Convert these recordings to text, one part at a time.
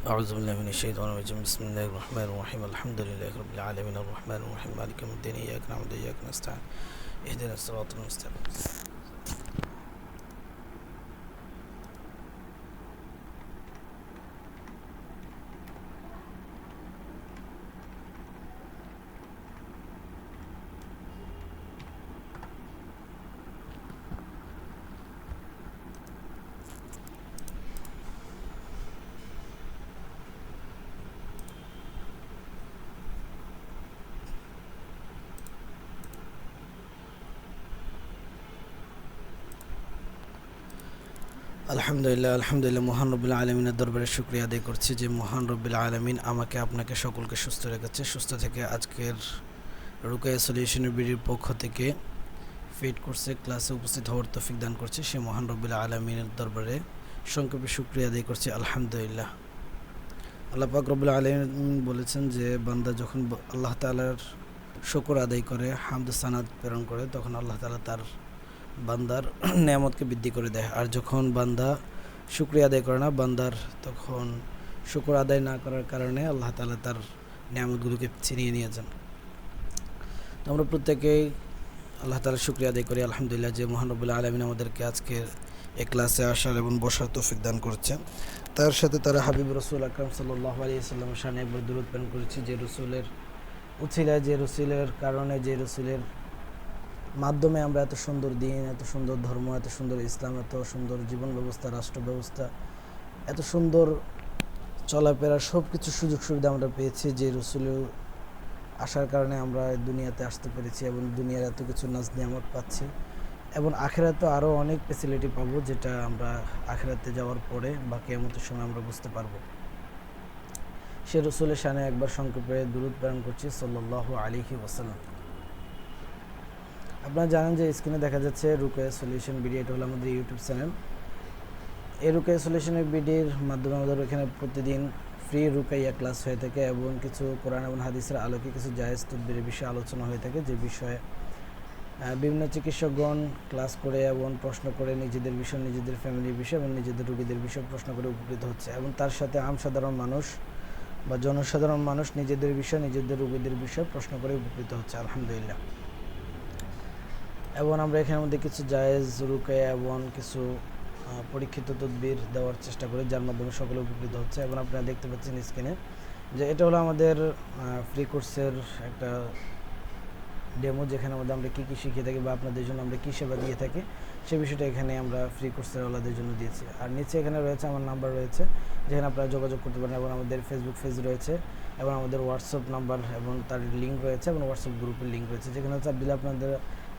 أعوذ بالله من الشيطان الرجيم بسم الله الرحمن الرحيم الحمد لله رب العالمين الرحمن الرحيم مالك يوم الدين إياك نعبد وإياك نستعين اهدنا الصراط المستقيم আলহামদুলিল্লাহ মহান রব্বুল আলামিনের দরবারে শুকরিয়া আদায় করছি যে মহান রব্বুল আলামিন আমাকে আপনাকে সকলকে সুস্থ রেখেছে। সুস্থ থেকে আজকের রুকায়া সলিউশনের বিডির পক্ষ থেকে ফিট কোর্সে ক্লাসে উপস্থিত হওয়ার তৌফিক দান করছে সে মহান রব্বুল আলামিনের দরবারে সংক্ষেপে শুকরিয়া আদায় করছি আলহামদুলিল্লাহ। আল্লাহ পাক রব্বুল আলামিন বলেছেন যে বান্দা যখন আল্লাহ তাআলার শুকর আদায় করে, হামদ সানাত প্রেরণ করে, তখন আল্লাহ তাআলা তার বান্দার নেয়ামতকে বৃদ্ধি করে দেয়। আর যখন বান্দা শুকরিয়া আদায় করে না, বান্দার তখন শুকর আদায় না করার কারণে আল্লাহ তাআলা তার নেয়ামতগুলোকে ছিনিয়ে নিয়ে যান। তো আমরা প্রত্যেকেই আল্লাহ তাআলার শুকরিয়া আদায় করি আলহামদুলিল্লাহ যে মহান রব্বুল আলামিন আমাদেরকে আজকের এই ক্লাসে আসার এবং বসার তৌফিক দান করছেন। তার সাথে তারা হাবিব রসুল আকরাম সাল্লাল্লাহু আলাইহি ওয়াসাল্লামের শানে একবার দুরূদ প্রেরণ করেছি, যে রসুলের উছিলায়, যে রসুলের কারণে, যে রসুলের মাধ্যমে আমরা এত সুন্দর দিন, এত সুন্দর ধর্ম, এত সুন্দর ইসলাম, এত সুন্দর জীবন ব্যবস্থা, রাষ্ট্র ব্যবস্থা, এত সুন্দর চলাফেরার সব কিছু সুযোগ সুবিধা আমরা পেয়েছি, যে রসুলের আসার কারণে আমরা দুনিয়াতে আসতে পেরেছি এবং দুনিয়ার এত কিছু নাজ নিয়ামত পাচ্ছি এবং আখিরাতে আরও অনেক ফ্যাসিলিটি পাবো, যেটা আমরা আখিরাতে যাওয়ার পরে বা কিয়ামতের সময় আমরা বুঝতে পারবো। সে রসুলের শানে একবার সংক্ষেপে দুরূদ প্রেরণ করছি সাল্লাল্লাহু আলাইহি ওয়াসাল্লাম। আপনারা জানেন যে স্ক্রিনে দেখা যাচ্ছে রুকায়া সলিউশন বিডি, এটা হলো আমাদের ইউটিউব চ্যানেল। এই রুকায়া সলিউশনের বিডির মাধ্যমে আমাদের এখানে প্রতিদিন ফ্রি রুকাইয়া ক্লাস হয়ে থাকে এবং কিছু কোরআন এবং হাদিসের আলোকে কিছু জায়েজ তদবিরের বিষয়ে আলোচনা হয়ে থাকে, যে বিষয়ে বিভিন্ন চিকিৎসকগণ ক্লাস করে এবং প্রশ্ন করে নিজেদের বিষয়, নিজেদের ফ্যামিলির বিষয় এবং নিজেদের রোগীদের বিষয়ে প্রশ্ন করে উপকৃত হচ্ছে, এবং তার সাথে সাধারণ মানুষ বা জনসাধারণ মানুষ নিজেদের বিষয়, নিজেদের রোগীদের বিষয়ে প্রশ্ন করে উপকৃত হচ্ছে আলহামদুলিল্লাহ। এবং আমরা এখানের মধ্যে কিছু জায়েজ রুকায়া এবং কিছু পরীক্ষিত তদবির দেওয়ার চেষ্টা করি, যার মাধ্যমে সকলে উপকৃত হচ্ছে। এবং আপনারা দেখতে পাচ্ছেন স্ক্রিনে যে এটা হলো আমাদের ফ্রি কোর্সের একটা ডেমো, যেখানে মধ্যে আমরা কী কী শিখিয়ে থাকি বা আপনাদের জন্য আমরা কী সেবা দিয়ে থাকি সে বিষয়টা এখানে আমরা ফ্রি কোর্সের ওলাদের জন্য দিয়েছি। আর নিচে এখানে রয়েছে আমার নাম্বার রয়েছে, যেখানে আপনারা যোগাযোগ করতে পারেন, এবং আমাদের ফেসবুক পেজ রয়েছে এবং আমাদের হোয়াটসঅ্যাপ নাম্বার এবং তার লিঙ্ক রয়েছে এবং হোয়াটসঅ্যাপ গ্রুপের লিঙ্ক রয়েছে, যেখানে চাপ দিলে আপনাদের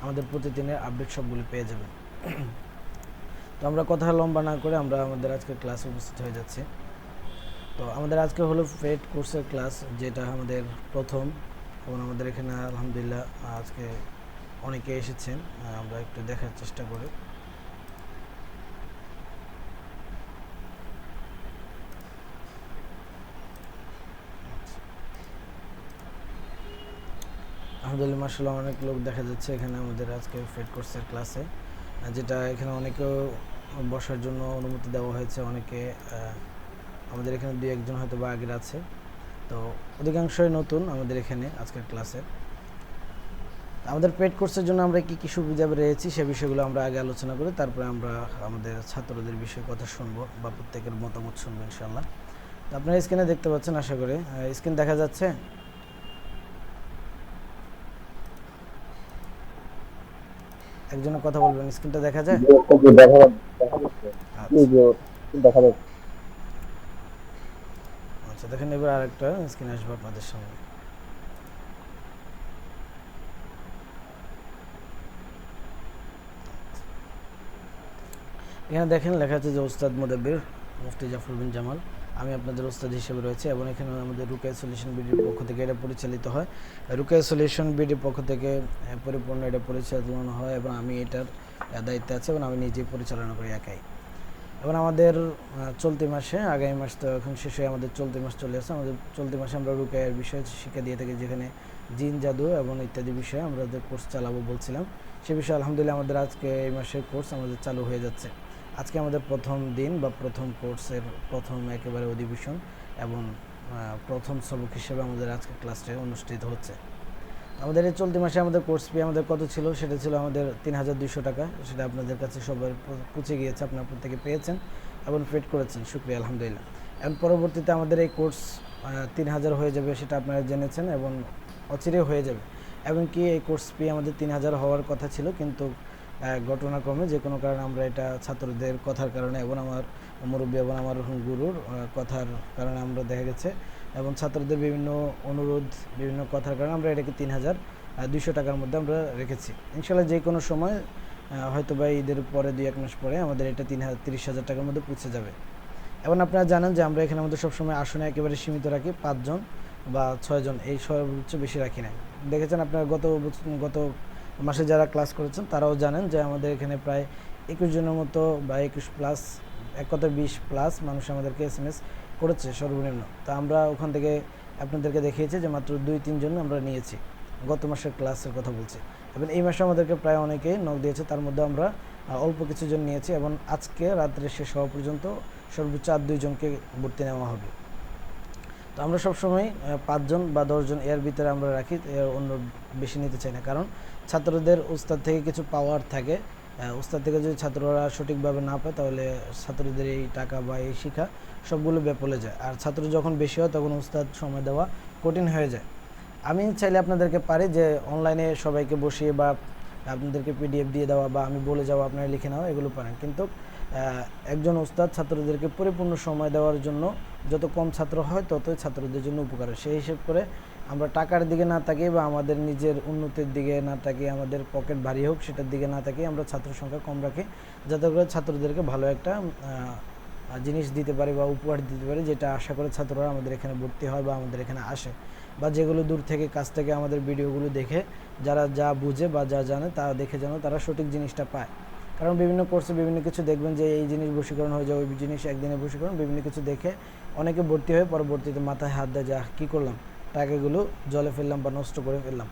আমাদের প্রতিদিনের আপডেট সবগুলি পেয়ে যাবেন। তো আমরা কথা লম্বা না করে আমরা আমাদের আজকে ক্লাসে উপস্থিত হয়ে যাচ্ছি। তো আমাদের আজকে হলো ফেট কোর্সের ক্লাস, যেটা আমাদের প্রথম, এবং আমাদের এখানে আলহামদুলিল্লাহ আজকে অনেকে এসেছেন। আমরা একটু দেখার চেষ্টা করি। আলহামদুলিল্লাহ মাশাআল্লাহ অনেক লোক দেখা যাচ্ছে এখানে আমাদের আজকে ফেট কোর্সের ক্লাসে, যেটা এখানে অনেকেও বসার জন্য অনুমতি দেওয়া হয়েছে। অনেকে আমাদের এখানে দুই একজন হয়তো বা আগের আছে, তো অধিকাংশই নতুন আমাদের এখানে আজকের ক্লাসে। আমাদের পেড কোর্সের জন্য আমরা কী কী সুবিধা রয়েছি সে বিষয়গুলো আমরা আগে আলোচনা করি, তারপরে আমরা আমাদের ছাত্রদের বিষয়ে কথা শুনবো বা প্রত্যেকের মতামত শুনবো ইনশাআল্লাহ। তো আপনারা স্ক্রিনে দেখতে পাচ্ছেন, আশা করি স্ক্রিন দেখা যাচ্ছে। একজনের কথা বলবেন, স্ক্রিনটা দেখা যায়? আচ্ছা দেখেন, এবার আরেকটা স্ক্রিন আসবে আপনাদের সামনে। এখানে দেখেন লেখা আছে যে ওস্তাদ মুদাব্বির মুফতি জাফর বিন জামাল, আমি আপনাদের ওস্তাদ হিসেবে রয়েছে, এবং এখানে আমাদের রুকায়া সলিউশন বিডির পক্ষ থেকে এটা পরিচালিত হয়। রুকায়া সলিউশন বিডির পক্ষ থেকে পরিপূর্ণ এটা পরিচালনা হয় এবং আমি এটার দায়িত্বে আছি এবং আমি নিজেই পরিচালনা করি একাই। এবং আমাদের চলতি মাসে, আগামী মাস তো এখন শেষ হয়ে আমাদের চলতি মাস চলে আসছে, আমাদের চলতি মাসে আমরা রুকায়ার বিষয়ে শিক্ষা দিয়ে থাকি, যেখানে জিন জাদু এবং ইত্যাদি বিষয়ে আমাদের কোর্স চালাবো বলছিলাম। সে বিষয়ে আলহামদুলিল্লাহ আমাদের আজকে এই মাসের কোর্স আমাদের চালু হয়ে যাচ্ছে। আজকে আমাদের প্রথম দিন বা প্রথম কোর্সের প্রথম একেবারে অধিবেশন এবং প্রথম সবক হিসেবে আমাদের আজকে ক্লাসটা অনুষ্ঠিত হচ্ছে। আমাদের এই চলতি মাসে আমাদের কোর্স ফি আমাদের কত ছিল, সেটা ছিল আমাদের ৩,২০০ টাকা। সেটা আপনাদের কাছে সবার পৌঁছে গিয়েছে, আপনারা প্রত্যেকে পেয়েছেন এবং পেড করেছেন, শুকরিয়া আলহামদুলিল্লাহ। এখন পরবর্তীতে আমাদের এই কোর্স ৩,০০০ হয়ে যাবে, সেটা আপনারা জেনেছেন এবং অচিরে হয়ে যাবে। এমনকি এই কোর্স ফি আমাদের ৩,০০০ হওয়ার কথা ছিল, কিন্তু ঘটনাক্রমে যে কোনো কারণে আমরা এটা ছাত্রদের কথার কারণে এবং আমার মুরব্বী এবং আমার গুরুর কথার কারণে আমরা দেখা গেছে এবং ছাত্রদের বিভিন্ন অনুরোধ, বিভিন্ন কথার কারণে আমরা এটাকে ৩,২০০ টাকার মধ্যে আমরা রেখেছি। ইনশাল্লাহ যে কোনো সময় হয়তো বা ঈদের পরে ২-১ মাস পরে আমাদের এটা ৩০,০০০ টাকার মধ্যে পৌঁছে যাবে। এবং আপনারা জানেন যে আমরা এখানে আমাদের সবসময় আসনে একেবারে সীমিত রাখি ৫ জন বা ৬ জন, এই সর্বোচ্চ বেশি রাখি না। দেখেছেন আপনারা গত মাসে যারা ক্লাস করেছেন তারাও জানেন যে আমাদের এখানে প্রায় ২১ জনের মতো বা ২১ প্লাস, এক কথা ২০ প্লাস মানুষ আমাদেরকে SMS করেছে সর্বনিম্ন। তো আমরা ওখান থেকে আপনাদেরকে দেখিয়েছি যে মাত্র ২-৩ জন আমরা নিয়েছি, গত মাসের ক্লাসের কথা বলছি। এবং এই মাসে আমাদেরকে প্রায় অনেকেই নক দিয়েছে, তার মধ্যে আমরা অল্প কিছু জন নিয়েছি এবং আজকে রাত্রে শেষ হওয়া পর্যন্ত সর্বোচ্চ ৮-২ জনকে ভর্তি নেওয়া হবে। তো আমরা সবসময় ৫ জন বা ১০ জন এর ভিতরে আমরা রাখি, এর অন্য বেশি নিতে চাই না। কারণ ছাত্রদের উস্তাদ থেকে কিছু পাওয়ার থাকে, উস্তাদ থেকে যদি ছাত্ররা সঠিকভাবে না পায় তাহলে ছাত্রদের এই টাকা বা এই শিক্ষা সবগুলো বেপলে যায়। আর ছাত্র যখন বেশি হয় তখন উস্তাদ সময় দেওয়া কঠিন হয়ে যায়। আমি চাইলে আপনাদেরকে পারি যে অনলাইনে সবাইকে বসিয়ে বা আপনাদেরকে PDF দিয়ে দেওয়া বা আমি বলে যাওয়া, আপনারা লিখে নেওয়া, এগুলো পারেন। কিন্তু একজন উস্তাদ ছাত্রদেরকে পরিপূর্ণ সময় দেওয়ার জন্য যত কম ছাত্র হয় ততই ছাত্রদের জন্য উপকার। সেই হিসেব করে আমরা টাকার দিকে না তাকিয়ে বা আমাদের নিজের উন্নতির দিকে না তাকিয়ে, আমাদের পকেট ভারী হোক সেটার দিকে না তাকিয়ে আমরা ছাত্র সংখ্যা কম রাখি, যাতে করে ছাত্রদেরকে ভালো একটা জিনিস দিতে পারি বা উপহার দিতে পারি, যেটা আশা করে ছাত্ররা আমাদের এখানে ভর্তি হয় বা আমাদের এখানে আসে, বা যেগুলো দূর থেকে কাছ থেকে আমাদের ভিডিওগুলো দেখে যারা যা বুঝে বা যা জানে তা দেখে যেন তারা সঠিক জিনিসটা পায়। কারণ বিভিন্ন কোর্সে বিভিন্ন কিছু দেখবেন যে এই জিনিস বশীকরণ হয়ে যায়, ওই জিনিস একদিনে বশীকরণ, বিভিন্ন কিছু দেখে অনেকে ভর্তি হয়ে পরবর্তীতে মাথায় হাত দেয়, যা কী করলাম, টাকাগুলো জলে ফেললাম বা নষ্ট করে ফেললাম।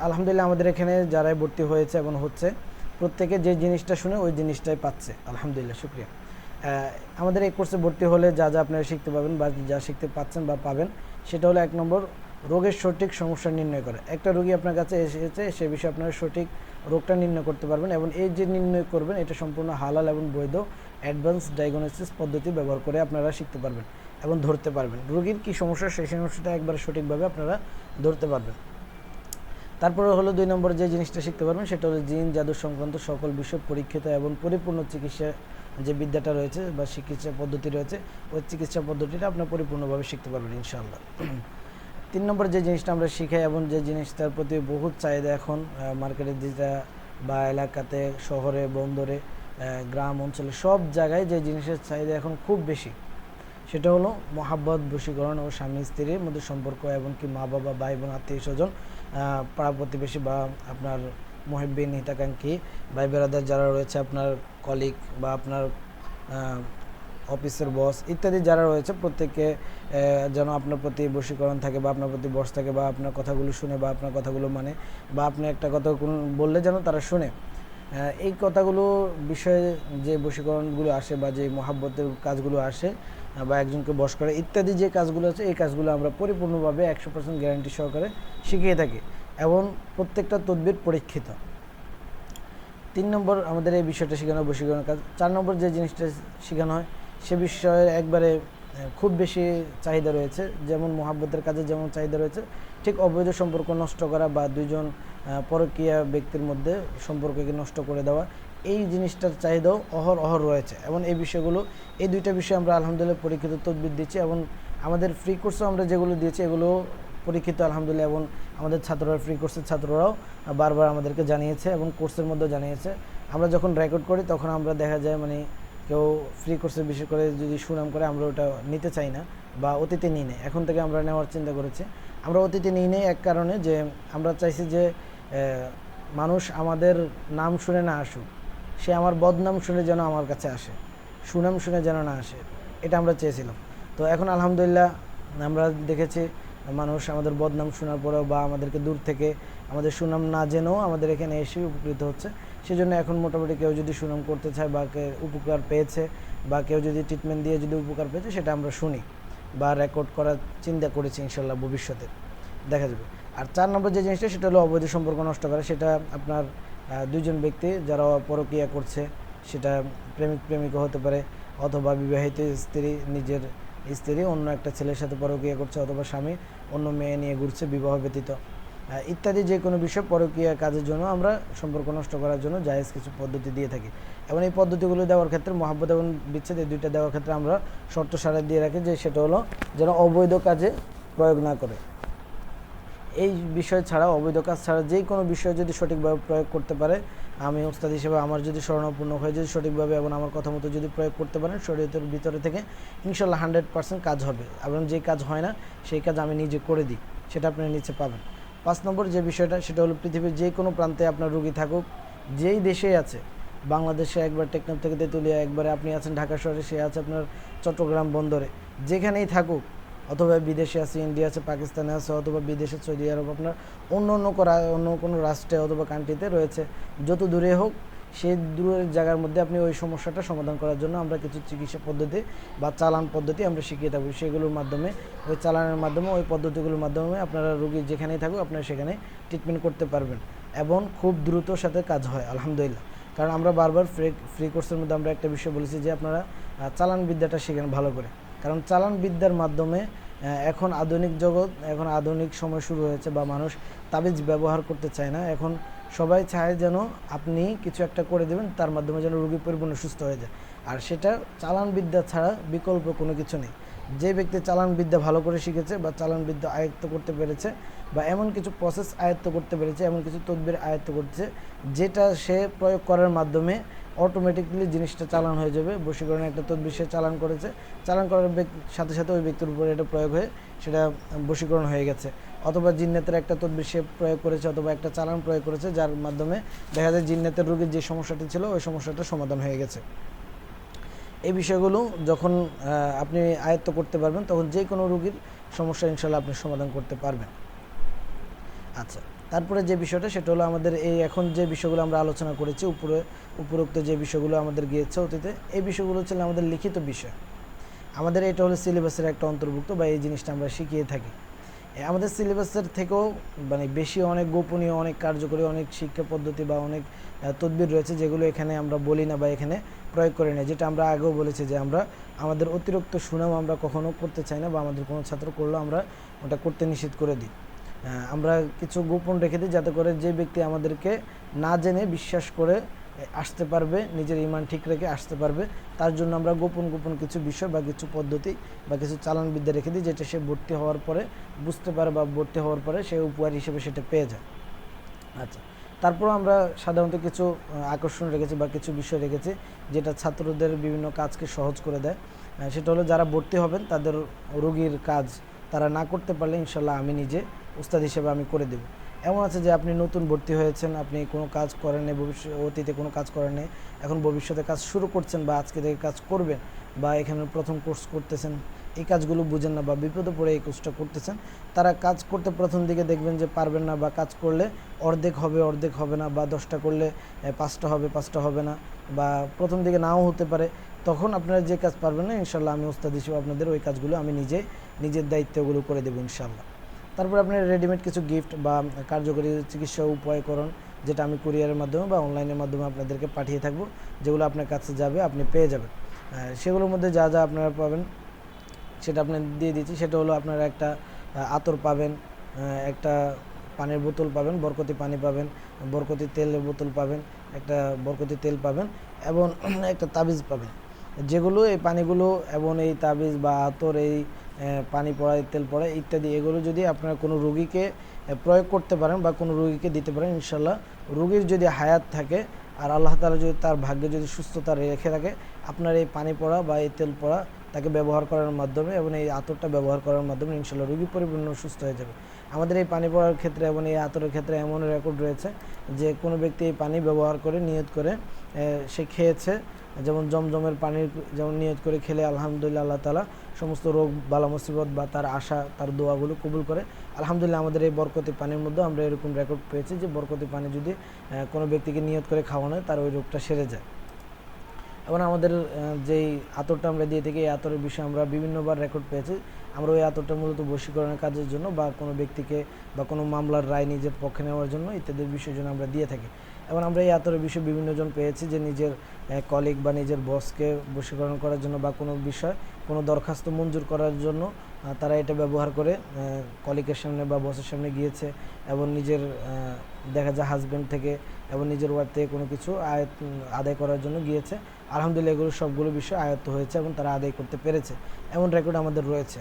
আলহামদুলিল্লাহ আমাদের এখানে যারাই ভর্তি হয়েছে এবং হচ্ছে প্রত্যেকে যে জিনিসটা শুনে ওই জিনিসটাই পাচ্ছে, আলহামদুলিল্লাহ, শুকরিয়া। আমাদের এই কোর্সে ভর্তি হলে যা যা আপনারা শিখতে পাবেন বা যা শিখতে পাচ্ছেন বা পাবেন, সেটা হলো ১ নম্বর রোগের সঠিক সমস্যা নির্ণয় করে। একটা রোগী আপনার কাছে এসেছে, সে বিষয়ে আপনারা সঠিক রোগটা নির্ণয় করতে পারবেন এবং এই যে নির্ণয় করবেন এটা সম্পূর্ণ হালাল এবং বৈধ অ্যাডভান্স ডায়াগনোসিস পদ্ধতি ব্যবহার করে আপনারা শিখতে পারবেন এবং ধরতে পারবেন রোগীর কী সমস্যা, সেই সমস্যাটা একবারে সঠিকভাবে আপনারা ধরতে পারবেন। তারপরে হলো ২ নম্বর যে জিনিসটা শিখতে পারবেন সেটা হলো জিন জাদু সংক্রান্ত সকল বিষয় পরীক্ষিত এবং পরিপূর্ণ চিকিৎসা যে বিদ্যাটা রয়েছে বা চিকিৎসা পদ্ধতি রয়েছে, ওই চিকিৎসা পদ্ধতিটা আপনার পরিপূর্ণভাবে শিখতে পারবেন ইনশাআল্লাহ। ৩ নম্বর যে জিনিসটা আমরা শিখাই এবং যে জিনিসটার প্রতি বহুত চাহিদা এখন মার্কেটে, যেটা বা এলাকাতে, শহরে, বন্দরে, গ্রাম অঞ্চলে সব জায়গায় যে জিনিসের চাহিদা এখন খুব বেশি, সেটা হলো মহাব্বত, বশীকরণ ও স্বামী স্ত্রীর মধ্যে সম্পর্ক, এমনকি মা বাবা, ভাই বোন, আত্মীয় স্বজন, পাড়া প্রতিবেশী বা আপনার মুহিব্বিন, হিতাকাঙ্ক্ষী ভাই বেরাদার যারা রয়েছে, আপনার কলিগ বা আপনার অফিসের বস ইত্যাদি যারা রয়েছে, প্রত্যেককে যেন আপনার প্রতি বশীকরণ থাকে বা আপনার প্রতি বশ থাকে বা আপনার কথাগুলো শুনে বা আপনার কথাগুলো মানে, বা আপনি একটা কথা বললে যেন তারা শুনে। এই কথাগুলো বিষয়ে যে বশীকরণগুলো আসে বা যে মহাব্বতের কাজগুলো আসে বা একজনকে বশ করে ইত্যাদি যে কাজগুলো আছে, এই কাজগুলো আমরা পরিপূর্ণভাবে ১০০% গ্যারান্টি সহকারে শিখিয়ে থাকি এবং প্রত্যেকটা তদবির পরীক্ষিত। ৩ নম্বর আমাদের এই বিষয়টা শেখানো বশীকরণের কাজ। ৪ নম্বর যে জিনিসটা শেখানো হয় সে বিষয়ে একবারে খুব বেশি চাহিদা রয়েছে, যেমন মহাব্বতের কাজে যেমন চাহিদা রয়েছে, ঠিক অবৈধ সম্পর্ক নষ্ট করা বা দুইজন পরকীয়া ব্যক্তির মধ্যে সম্পর্ককে নষ্ট করে দেওয়া, এই জিনিসটার চাহিদাও অহর রয়েছে এবং এই বিষয়গুলো, এই দুইটা বিষয় আমরা আলহামদুলিল্লাহ পরীক্ষিত তদবির দিচ্ছি এবং আমাদের ফ্রি কোর্সও আমরা যেগুলো দিয়েছি এগুলো পরীক্ষিত আলহামদুলিল্লাহ। এবং আমাদের ছাত্ররা, ফ্রি কোর্সের ছাত্ররাও বারবার আমাদেরকে জানিয়েছে এবং কোর্সের মধ্যেও জানিয়েছে। আমরা যখন রেকর্ড করি তখন আমরা দেখা যায় মানে কেউ ফ্রি কোর্সে বিশেষ করে যদি সুনাম করে আমরা ওটা নিতে চাই না বা অতীতে নিই নেই, এখন থেকে আমরা নেওয়ার চিন্তা করেছি। আমরা অতীতে নিই নেই এক কারণে, যে আমরা চাইছি যে মানুষ আমাদের নাম শুনে না আসুক, সে আমার বদনাম শুনে যেন আমার কাছে আসে, সুনাম শুনে যেন না আসে, এটা আমরা চেয়েছিলাম। তো এখন আলহামদুলিল্লাহ আমরা দেখেছি মানুষ আমাদের বদনাম শোনার পরেও বা আমাদেরকে দূর থেকে আমাদের সুনাম না জেনেও আমাদের এখানে এসে উপকৃত হচ্ছে। সেজন্য এখন মোটামুটি কেউ যদি সুনাম করতে চায় বা উপকার পেয়েছে বা কেউ যদি ট্রিটমেন্ট দিয়ে যদি উপকার পেয়েছে সেটা আমরা শুনি বা রেকর্ড করার চিন্তা করেছি, ইনশাল্লাহ ভবিষ্যতে দেখা যাবে। আর 4 নম্বর যে জিনিসটা সেটা হলো অবৈধ সম্পর্ক নষ্ট করা। সেটা আপনার দুইজন ব্যক্তি যারা পরকীয়া করছে, সেটা প্রেমিক প্রেমিকা হতে পারে, অথবা বিবাহিত স্ত্রী নিজের স্ত্রী অন্য একটা ছেলের সাথে পরকীয়া করছে, অথবা স্বামী অন্য মেয়ে নিয়ে ঘুরছে বিবাহ ব্যতীত, ইত্যাদি যে কোনো বিষয় পরকীয়া কাজের জন্য আমরা সম্পর্ক নষ্ট করার জন্য জায়েজ কিছু পদ্ধতি দিয়ে থাকি। এবং এই পদ্ধতিগুলো দেওয়ার ক্ষেত্রে মহাব্বত এবং বিচ্ছেদ এই দুইটা দেওয়ার ক্ষেত্রে আমরা শর্ত সারা দিয়ে রাখি, যে সেটা হলো যেন অবৈধ কাজে প্রয়োগ না করে। এই বিষয় ছাড়া, অবৈধ কাজ ছাড়া যে কোনো বিষয় যদি সঠিকভাবে প্রয়োগ করতে পারে, আমি ওস্তাদ হিসেবে আমার যদি স্মরণাপূর্ণ হয়ে যদি সঠিকভাবে এবং আমার কথা মতো যদি প্রয়োগ করতে পারেন শরীয়তের ভিতরে থেকে, ইনশাল্লাহ 100% কাজ হবে। এবং যে কাজ হয় না সেই কাজ আমি নিজে করে দিই, সেটা আপনি নিচে পাবেন। 5 নম্বর যে বিষয়টা সেটা হলো পৃথিবীর যে কোনো প্রান্তে আপনার রোগী থাকুক, যেই দেশেই আছে, বাংলাদেশে একবার টেকনাফ থেকে তেঁতুলিয়া, একবারে আপনি আছেন ঢাকা শহরে, সে আছে আপনার চট্টগ্রাম বন্দরে, যেখানেই থাকুক, অথবা বিদেশে আছে, ইন্ডিয়া আছে, পাকিস্তানে আছে, অথবা বিদেশে সৌদি আরব, আপনার অন্য কোনো রাষ্ট্রে অথবা কান্ট্রিতে রয়েছে, যত দূরে হোক সেই দূরের জায়গার মধ্যে আপনি ওই সমস্যাটা সমাধান করার জন্য আমরা কিছু চিকিৎসা পদ্ধতি বা চালান পদ্ধতি আমরা শিখিয়ে থাকবো। সেগুলোর মাধ্যমে, ওই চালানের মাধ্যমে, ওই পদ্ধতিগুলোর মাধ্যমে আপনারা রোগী যেখানেই থাকুক আপনারা সেখানে ট্রিটমেন্ট করতে পারবেন এবং খুব দ্রুত সাথে কাজ হয় আলহামদুলিল্লাহ। কারণ আমরা বারবার ফ্রি কোর্সের মধ্যে আমরা একটা বিষয় বলেছি যে আপনারা চালান বিদ্যাটা শিখেন ভালো করে। কারণ চালান বিদ্যার মাধ্যমে এখন আধুনিক জগৎ, এখন আধুনিক সময় শুরু হয়েছে, বা মানুষ তাবিজ ব্যবহার করতে চায় না। এখন সবাই চায় যেন আপনি কিছু একটা করে দেবেন, তার মাধ্যমে যেন রোগী পরিপূর্ণ সুস্থ হয়ে যায়। আর সেটা চালান বিদ্যা ছাড়া বিকল্প কোনো কিছু নেই। যে ব্যক্তি চালান বিদ্যা ভালো করে শিখেছে বা চালান বিদ্যা আয়ত্ত করতে পেরেছে, বা এমন কিছু প্রসেস আয়ত্ত করতে পেরেছে, এমন কিছু তদবির আয়ত্ত করছে যেটা সে প্রয়োগ করার মাধ্যমে অটোমেটিকলি জিনিসটা চালান হয়ে যাবে। বশীকরণের একটা তদবির সে চালান করেছে, চালান করার সাথে সাথে ওই ব্যক্তির উপরে এটা প্রয়োগ হয়ে সেটা বশীকরণ হয়ে গেছে। অথবা জিন্নাতের একটা তদবির সে প্রয়োগ করেছে, অথবা একটা চালান প্রয়োগ করেছে, যার মাধ্যমে দেখা যায় জিন্নাতের রোগীর যে সমস্যাটি ছিল ওই সমস্যাটা সমাধান হয়ে গেছে। এই বিষয়গুলো যখন আপনি আয়ত্ত করতে পারবেন, তখন যে কোনো রোগীর সমস্যা ইনশাল্লাহ আপনি সমাধান করতে পারবেন। আচ্ছা, তারপরে যে বিষয়টা সেটা হলো আমাদের এই এখন যে বিষয়গুলো আমরা আলোচনা করেছি, উপরোক্ত যে বিষয়গুলো আমাদের গিয়েছে অতীতে, এই বিষয়গুলো ছিল আমাদের লিখিত বিষয়। আমাদের এটা হলো সিলেবাসের একটা অন্তর্ভুক্ত, বা এই জিনিসটা আমরা শিখিয়ে থাকি। আমাদের সিলেবাসের থেকেও মানে বেশি অনেক গোপনীয়, অনেক কার্যকরী, অনেক শিক্ষা পদ্ধতি বা অনেক তদবির রয়েছে যেগুলো এখানে আমরা বলি না বা এখানে প্রয়োগ করি না। যেটা আমরা আগেও বলেছি যে আমরা আমাদের অতিরিক্ত সুনাম আমরা কখনো করতে চাই না, বা আমাদের কোনো ছাত্র করলেও আমরা ওটা করতে নিষেধ করে দিই। আমরা কিছু গোপন রেখে দিই, যাতে করে যে ব্যক্তি আমাদেরকে না জেনে বিশ্বাস করে আসতে পারবে, নিজের ইমান ঠিক রেখে আসতে পারবে, তার জন্য আমরা গোপন কিছু বিষয় বা কিছু পদ্ধতি বা কিছু চালান বিদ্যা রেখে দিই, যেটা সে ভর্তি হওয়ার পরে বুঝতে পারে, বা ভর্তি হওয়ার পরে সে উপহার হিসেবে সেটা পেয়ে যায়। আচ্ছা, তারপর আমরা সাধারণত কিছু আকর্ষণ রেখেছি বা কিছু বিষয় রেখেছি যেটা ছাত্রদের বিভিন্ন কাজকে সহজ করে দেয়। সেটা হলো যারা ভর্তি হবেন তাদের রোগীর কাজ তারা না করতে পারলে ইনশাল্লাহ আমি নিজে উস্তাদ হিসেবে আমি করে দেব। এমন আছে যে আপনি নতুন ভর্তি হয়েছেন, আপনি কোনো কাজ করেন নাই, অতীতে কোনো কাজ করেন নাই, এখন ভবিষ্যতে কাজ শুরু করছেন বা আজকে থেকে কাজ করবেন, বা এখানে প্রথম কোর্স করতেছেন, এই কাজগুলো বুঝেন না বা বিপদে পড়ে এই কোর্সটা করতেছেন, তারা কাজ করতে প্রথম দিকে দেখবেন যে পারবেন না, বা কাজ করলে অর্ধেক হবে না, বা 10টা করলে 5টা হবে না, বা প্রথম দিকে নাও হতে পারে। তখন আপনারা যে কাজ পারবেন না ইনশাল্লাহ আমি ওস্তাদ হিসেবে আপনাদের ওই কাজগুলো আমি নিজের দায়িত্বগুলো করে দেবো ইনশাল্লাহ। তারপর আপনার রেডিমেড কিছু গিফট বা কার্যকরী চিকিৎসা উপায়করণ যেটা আমি কুরিয়ারের মাধ্যমে বা অনলাইনের মাধ্যমে আপনাদেরকে পাঠিয়ে থাকবো, যেগুলো আপনার কাছে যাবে আপনি পেয়ে যাবেন। সেগুলোর মধ্যে যা যা আপনারা পাবেন সেটা আপনি দিয়ে দিচ্ছি। সেটা হলো আপনারা একটা আতর পাবেন, একটা পানির বোতল পাবেন, বরকতি পানি পাবেন, বরকতি তেলের বোতল পাবেন, একটা বরকতি তেল পাবেন, এবং একটা তাবিজ পাবেন। যেগুলো এই পানিগুলো এবং এই তাবিজ বা আতর, এই পানি পড়ায়, তেল পড়ায় ইত্যাদি, এগুলো যদি আপনারা কোনো রোগীকে প্রয়োগ করতে পারেন বা কোনো রোগীকে দিতে পারেন, ইনশাল্লাহ রোগীর যদি হায়াত থাকে আর আল্লাহ তাআলা যদি তার ভাগ্যে যদি সুস্থতা রেখে থাকে, আপনার এই পানি পড়া বা এই তেল পড়া তাকে ব্যবহার করার মাধ্যমে এবং এই আতরটা ব্যবহার করার মাধ্যমে ইনশাল্লাহ রোগী পরিপূর্ণ সুস্থ হয়ে যাবে। আমাদের এই পানি পড়ার ক্ষেত্রে এবং এই আতরের ক্ষেত্রে এমন রেকর্ড রয়েছে যে কোনো ব্যক্তি এই পানি ব্যবহার করে নিয়ত করে সে খেয়েছে, যেমন জমজমের পানির যেমন নিয়ত করে খেলে আলহামদুলিল্লাহ আল্লাহ তাআলা সমস্ত রোগ বালা মুসিবত বা তার আশা তার দোয়াগুলো কবুল করে। আলহামদুলিল্লাহ আমাদের এই বরকতি পানির মধ্যে আমরা এরকম রেকর্ড পেয়েছি যে বরকতি পানি যদি কোনো ব্যক্তিকে নিয়ত করে খাওয়ানো হয় তার ওই রোগটা সেরে যায়। এবং আমাদের যেই আতরটা আমরা দিয়ে থাকি এই আতরের বিষয়ে আমরা বিভিন্নবার রেকর্ড পেয়েছি। আমরা ওই আতরটা মূলত বশীকরণের কাজের জন্য বা কোনো ব্যক্তিকে বা কোনো মামলার রায় নিজের পক্ষে নেওয়ার জন্য ইত্যাদি বিষয়ের জন্য আমরা দিয়ে থাকি। এবং আমরা এই আতরের বিষয়ে বিভিন্নজন পেয়েছি যে নিজের কলিগ বা নিজের বসকে বশীকরণ করার জন্য বা কোনো বিষয় কোনো দরখাস্ত মঞ্জুর করার জন্য তারা এটা ব্যবহার করে কলিগের সামনে বা বসের সামনে গিয়েছে এবং নিজের দেখা যায় হাজব্যান্ড থেকে এবং নিজের ওয়াইফ থেকে কোনো কিছু আদায় করার জন্য গিয়েছে। আলহামদুলিল্লাহ এগুলো সবগুলো বিষয় আয়ত্ত হয়েছে এবং তারা আদায় করতে পেরেছে, এমন রেকর্ড আমাদের রয়েছে।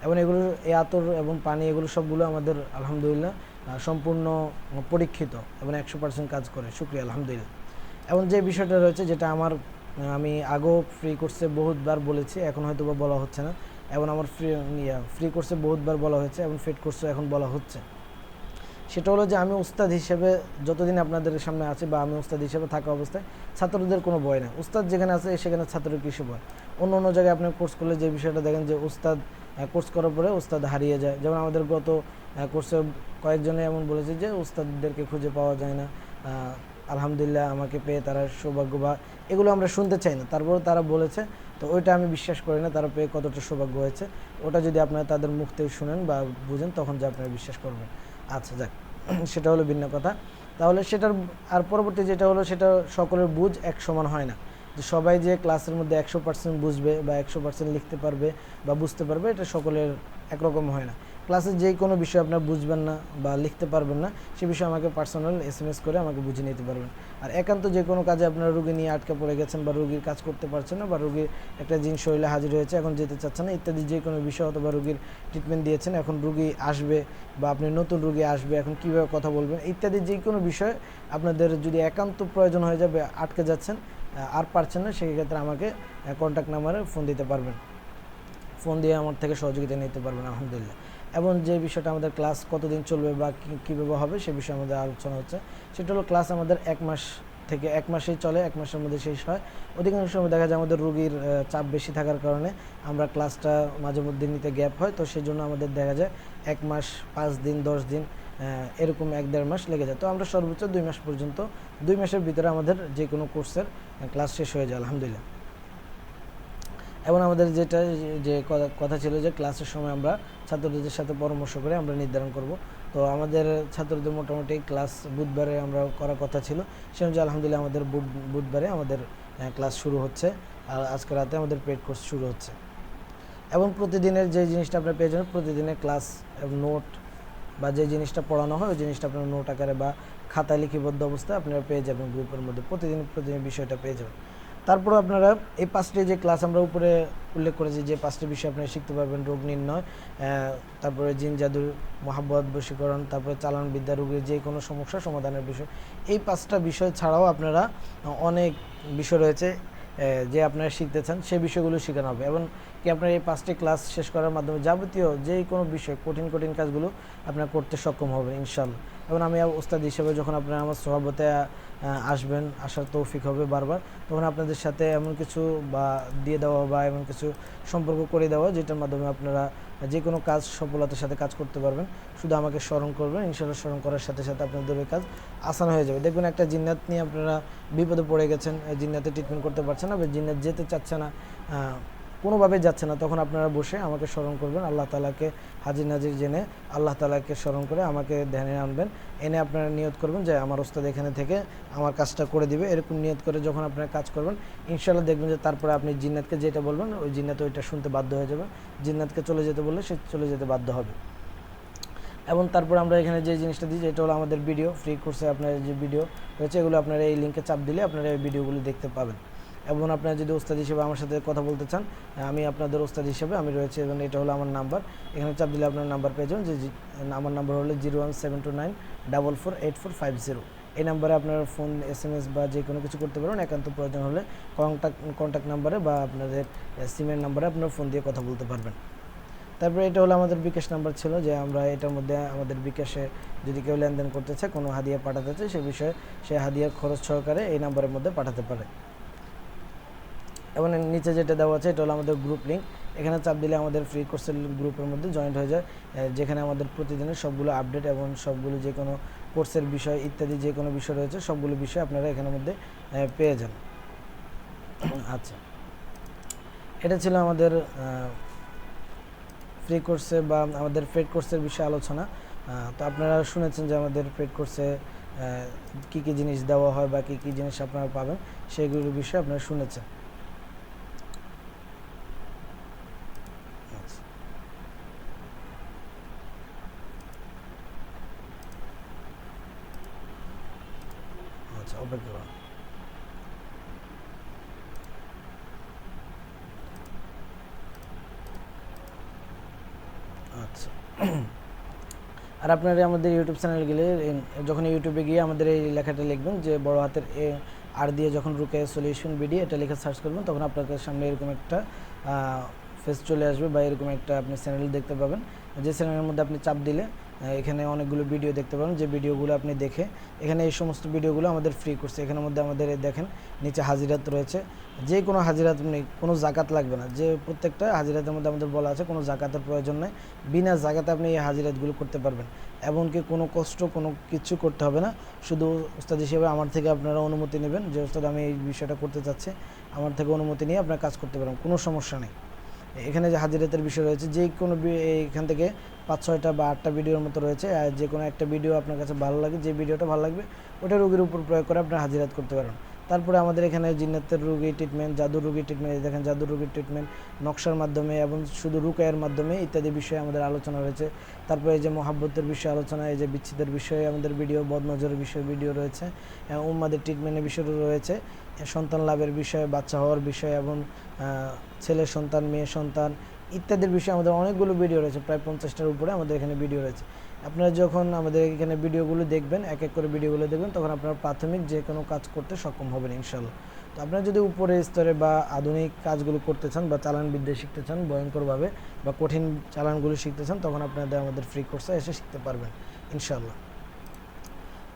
এবং এগুলো এই আতর এবং পানি এগুলো সবগুলো আমাদের আলহামদুলিল্লাহ সম্পূর্ণ পরীক্ষিত এবং 100% কাজ করে, শুকরিয়া আলহামদুলিল্লাহ। এবং যে বিষয়টা রয়েছে যেটা আমি আগেও ফ্রি কোর্সে বহুতবার বলেছি, এখন হয়তো বা বলা হচ্ছে না, এবং আমার ফ্রি কোর্সে বহুতবার বলা হয়েছে এবং ফেড কোর্সে এখন বলা হচ্ছে, সেটা হলো যে আমি উস্তাদ হিসেবে যতদিন আপনাদের সামনে আছি বা আমি উস্তাদ হিসেবে থাকা অবস্থায় ছাত্রদের কোনো ভয় না। উস্তাদ যেখানে আছে সেখানে ছাত্রের কিছু ভয়। অন্য জায়গায় আপনি কোর্স করলে যে বিষয়টা দেখেন যে উস্তাদ কোর্স করার পরে উস্তাদ হারিয়ে যায়। যেমন আমাদের গত কোর্সে কয়েকজনে এমন বলেছে যে উস্তাদদেরকে খুঁজে পাওয়া যায় না, আলহামদুলিল্লাহ আমাকে পেয়ে তারা সৌভাগ্য, বা এগুলো আমরা শুনতে চাই না, তারপরে তারা বলেছে। তো ওইটা আমি বিশ্বাস করি না তারা পেয়ে কতটা সৌভাগ্য হয়েছে। ওটা যদি আপনারা তাদের মুখ থেকে শুনেন বা বুঝেন তখন যে আপনারা বিশ্বাস করবেন। আচ্ছা যাক, সেটা হলো ভিন্ন কথা। তাহলে সেটার আর পরবর্তী যেটা হলো সেটা সকলের বুঝ এক সমান হয় না, যে সবাই যে ক্লাসের মধ্যে 100% বুঝবে বা 100% লিখতে পারবে বা বুঝতে পারবে, এটা সকলের একরকম হয় না। ক্লাসে যে কোনো বিষয় আপনার বুঝবেন না বা লিখতে পারবেন না, সে বিষয়ে আমাকে পার্সোনাল SMS করে আমাকে বুঝিয়ে নিতে পারবেন। আর একান্ত যে কোনো কাজে আপনারা রুগী নিয়ে আটকে পড়ে গেছেন বা রুগীর কাজ করতে পারছেন না বা রুগীর একটা জিন শরীরে হাজির হয়েছে এখন যেতে চাচ্ছে না ইত্যাদি যে কোনো বিষয়, অথবা রুগীর ট্রিটমেন্ট দিয়েছেন এখন রুগী আসবে বা আপনি নতুন রুগী আসবে এখন কীভাবে কথা বলবেন ইত্যাদি যে কোনো বিষয় আপনাদের যদি একান্ত প্রয়োজন হয়ে যাবে, আটকে যাচ্ছেন আর পারছেন না, সেক্ষেত্রে আমাকে কন্ট্যাক্ট নাম্বারে ফোন দিতে পারবেন, ফোন দিয়ে আমার থেকে সহযোগিতা নিতে পারবেন আলহামদুলিল্লাহ। এবং যে বিষয়টা আমাদের ক্লাস কতদিন চলবে বা কীভাবে হবে সে বিষয়ে আমাদের আলোচনা হচ্ছে, সেটা হলো ক্লাস আমাদের 1 মাস থেকে 1 মাসেই চলে, 1 মাসের মধ্যে শেষ হয়। অধিকাংশ সময় দেখা যায় আমাদের রুগীর চাপ বেশি থাকার কারণে আমরা ক্লাসটা মাঝে মধ্যে নিতে গ্যাপ হয়, তো সেই জন্য আমাদের দেখা যায় 1 মাস 5 দিন 10 দিন এরকম 1-1.5 মাস লেগে যায়। তো আমরা সর্বোচ্চ 2 মাস পর্যন্ত, 2 মাসের ভিতরে আমাদের যে কোনো কোর্সের ক্লাস শেষ হয়ে যায় আলহামদুলিল্লাহ। এবং আমাদের যেটা যে কথা ছিল যে ক্লাসের সময় আমরা ছাত্রদের সাথে পরামর্শ করে আমরা নির্ধারণ করব। তো আমাদের ছাত্রদের মোটামুটি ক্লাস বুধবারে আমরা করার কথা ছিল, সে অনুযায়ী আলহামদুলিল্লাহ আমাদের বুধবারে আমাদের ক্লাস শুরু হচ্ছে, আর আজকে রাতে আমাদের পেড কোর্স শুরু হচ্ছে। এবং প্রতিদিনের যে জিনিসটা আপনারা পেয়ে যাবেন, প্রতিদিনের ক্লাস নোট বা যে জিনিসটা পড়ানো হয় ওই জিনিসটা আপনারা নোট আকারে বা খাতায় লিপিবদ্ধ অবস্থায় আপনারা পেয়ে যাবেন গ্রুপের মধ্যে, প্রতিদিন বিষয়টা পেয়ে যাবেন। তারপর আপনারা এই 5টি যে ক্লাস আমরা উপরে উল্লেখ করেছি, যে 5টি বিষয় আপনারা শিখতে পারবেন, রোগ নির্ণয়, তারপরে জিন জাদুর, মহাব্বত, বশীকরণ, তারপরে চালান বিদ্যা, রোগীর যে কোনো সমস্যা সমাধানের বিষয়। এই 5টা বিষয় ছাড়াও আপনারা অনেক বিষয় রয়েছে যে আপনারা শিখতে চান, সেই বিষয়গুলো শেখানো হবে। এবং কি আপনারা এই 5টি ক্লাস শেষ করার মাধ্যমে যাবতীয় যে কোনো বিষয় কঠিন কাজগুলো আপনারা করতে সক্ষম হবেন ইনশাআল্লাহ। এবং আমি ওস্তাদ হিসেবে যখন আপনারা আমার সহবতে আসবেন, আসার তৌফিক হবে বারবার, তখন আপনাদের সাথে এমন কিছু বা দিয়ে দেওয়া বা এমন কিছু সম্পর্ক করে দেওয়া যেটার মাধ্যমে আপনারা যে কোনো কাজ সফলতার সাথে কাজ করতে পারবেন। শুধু আমাকে স্মরণ করবেন, ইনশাআল্লাহ স্মরণ করার সাথে সাথে আপনাদের ওই কাজ আসান হয়ে যাবে। দেখবেন একটা জিন্নাত নিয়ে আপনারা বিপদে পড়ে গেছেন, জিন্নাতে ট্রিটমেন্ট করতে পারছেন না বা জিন্নাত যেতে চাচ্ছে না, কোনোভাবে যাচ্ছে না, তখন আপনারা বসে আমাকে স্মরণ করবেন, আল্লাহ তাআলাকে হাজির নাজির জেনে আল্লাহ তাআলাকে স্মরণ করে আমাকে ধ্যানে আনবেন, এনে আপনারা নিয়ত করবেন যে আমার ওস্তাদ এখানে থেকে আমার কাজটা করে দিবে। এরকম নিয়ত করে যখন আপনারা কাজ করবেন ইনশাআল্লাহ দেখবেন যে তারপরে আপনি জিন্নাতকে যেটা বলবেন ওই জিন্নাত ওইটা শুনতে বাধ্য হয়ে যাবে, জিন্নাতকে চলে যেতে বললে সে চলে যেতে বাধ্য হবে। এবং তারপর আমরা এখানে যে জিনিসটা দিই এটা হলো আমাদের ভিডিও, ফ্রি কোর্সে আপনার যে ভিডিও রয়েছে এগুলো আপনারা এই লিঙ্কে চাপ দিলে আপনারা এই ভিডিওগুলো দেখতে পাবেন। এবং আপনারা যদি ওস্তাদ হিসেবে আমার সাথে কথা বলতে চান, আমি আপনাদের ওস্তাদ হিসেবে আমি রয়েছে, এবং এটা হলো আমার নাম্বার, এখানে চাপ দিলে আপনার নাম্বার পেয়ে যাবেন। যে আমার নাম্বার হলো 01729448450। এই নাম্বারে আপনারা ফোন, SMS বা যে কোনো কিছু করতে পারেন, একান্ত প্রয়োজন হলে কন্ট্যাক্ট নাম্বারে বা আপনাদের সিমের নাম্বারে আপনারা ফোন দিয়ে কথা বলতে পারবেন। তারপরে এটা হলো আমাদের বিকাশ নাম্বার ছিল, যে আমরা এটার মধ্যে আমাদের বিকাশে যদি কেউ লেনদেন করতে চায়, কোনো হাদিয়া পাঠাতে চায়, সে বিষয়ে সে হাদিয়ার খরচ সহকারে এই নাম্বারের মধ্যে পাঠাতে পারে। এবং নিচে যেটা দেওয়া আছে এটা হলো আমাদের গ্রুপ লিঙ্ক। এখানে চাপ দিলে আমাদের ফ্রি কোর্সের গ্রুপের মধ্যে জয়েন্ট হয়ে যায়, যেখানে আমাদের প্রতিদিনের সবগুলো আপডেট এবং সবগুলো যে কোনো কোর্সের বিষয় ইত্যাদি যে কোনো বিষয় রয়েছে সবগুলো বিষয় আপনারা এখানের মধ্যে পেয়ে যান। আচ্ছা, এটা ছিল আমাদের ফ্রি কোর্সে বা আমাদের পেড কোর্সের বিষয়ে আলোচনা। তো আপনারা শুনেছেন যে আমাদের পেড কোর্সে কী কী জিনিস দেওয়া হয় বা কী কী জিনিস আপনারা পাবেন সেগুলোর বিষয়ে আপনারা শুনেছেন। আচ্ছা, অপেক্ষা করুন। আচ্ছা, আর আপনারা আমাদের ইউটিউব চ্যানেল গেলে যখন ইউটিউবে গিয়ে আমাদের এই লেখাটা লিখবেন যে বড় হাতের এ আর দিয়ে যখন রুকাইয়া সলিউশন বিডি এটা লিখে সার্চ করবেন, তখন আপনাদের সামনে এরকম একটা ফেস চলে আসবে বা এরকম একটা আপনি চ্যানেল দেখতে পাবেন। যে চ্যানেলের মধ্যে আপনি চাপ দিলে এখানে অনেকগুলো ভিডিও দেখতে পাবেন, যে ভিডিওগুলো আপনি দেখে এখানে এই সমস্ত ভিডিওগুলো আমাদের ফ্রি কোর্স। এখানের মধ্যে আমাদের দেখেন নিচে হাজিরাত রয়েছে, যে কোনো হাজিরাত নেই, কোনো জাকাত লাগবে না, যে প্রত্যেকটা হাজিরাতের মধ্যে আমাদের বলা আছে কোনো জাকাতের প্রয়োজন নেই, বিনা জাকাতে আপনি এই হাজিরাতগুলো করতে পারবেন। এমনকি কোনো কষ্ট কোনো কিছু করতে হবে না, শুধু ওস্তাদ হিসেবে আমার থেকে আপনারা অনুমতি নেবেন যে ওস্তাদ আমি এই বিষয়টা করতে চাচ্ছি, আমার থেকে অনুমতি নিয়ে আপনার কাজ করতে পারবেন, কোনো সমস্যা নেই। এখানে যে হাজিরাতের বিষয় রয়েছে, যে কোনো এখান থেকে 5-6টা বা 8টা ভিডিওর মতো রয়েছে, আর যে কোনো একটা ভিডিও আপনার কাছে ভালো লাগে, যে ভিডিওটা ভালো লাগবে ওটা রোগীর উপর প্রয়োগ করে আপনার হাজিরাত করতে পারেন। তারপরে আমাদের এখানে জিন্নাতের রোগী ট্রিটমেন্ট, জাদুর রোগী ট্রিটমেন্ট, দেখেন জাদুর রোগীর ট্রিটমেন্ট নকশার মাধ্যমে এবং শুধু রুকায়ের মাধ্যমে ইত্যাদি বিষয়ে আমাদের আলোচনা রয়েছে। তারপরে এই যে মহাব্বতের বিষয়ে আলোচনা, এই যে বিচ্ছেদের বিষয়ে আমাদের ভিডিও, বদনজরের বিষয়ে ভিডিও রয়েছে, উম্মাদের ট্রিটমেন্টের বিষয় রয়েছে, সন্তান লাভের বিষয়ে, বাচ্চা হওয়ার বিষয়ে এবং ছেলে সন্তান মেয়ে সন্তান ইত্যাদির বিষয়ে আমাদের অনেকগুলো ভিডিও রয়েছে, প্রায় 50টার উপরে আমাদের এখানে ভিডিও রয়েছে। আপনারা যখন আমাদের এখানে ভিডিওগুলো দেখবেন, এক এক করে ভিডিওগুলো দেখবেন, তখন আপনারা প্রাথমিক যে কোনো কাজ করতে সক্ষম হবেন ইনশাল্লাহ। তো আপনারা যদি উপরের স্তরে বা আধুনিক কাজগুলো করতে চান বা চালান বিদ্যা শিখতে চান ভয়ঙ্করভাবে বা কঠিন চালানগুলো শিখতে চান, তখন আপনাদের আমাদের ফ্রি কোর্সে এসে শিখতে পারবেন ইনশাল্লাহ।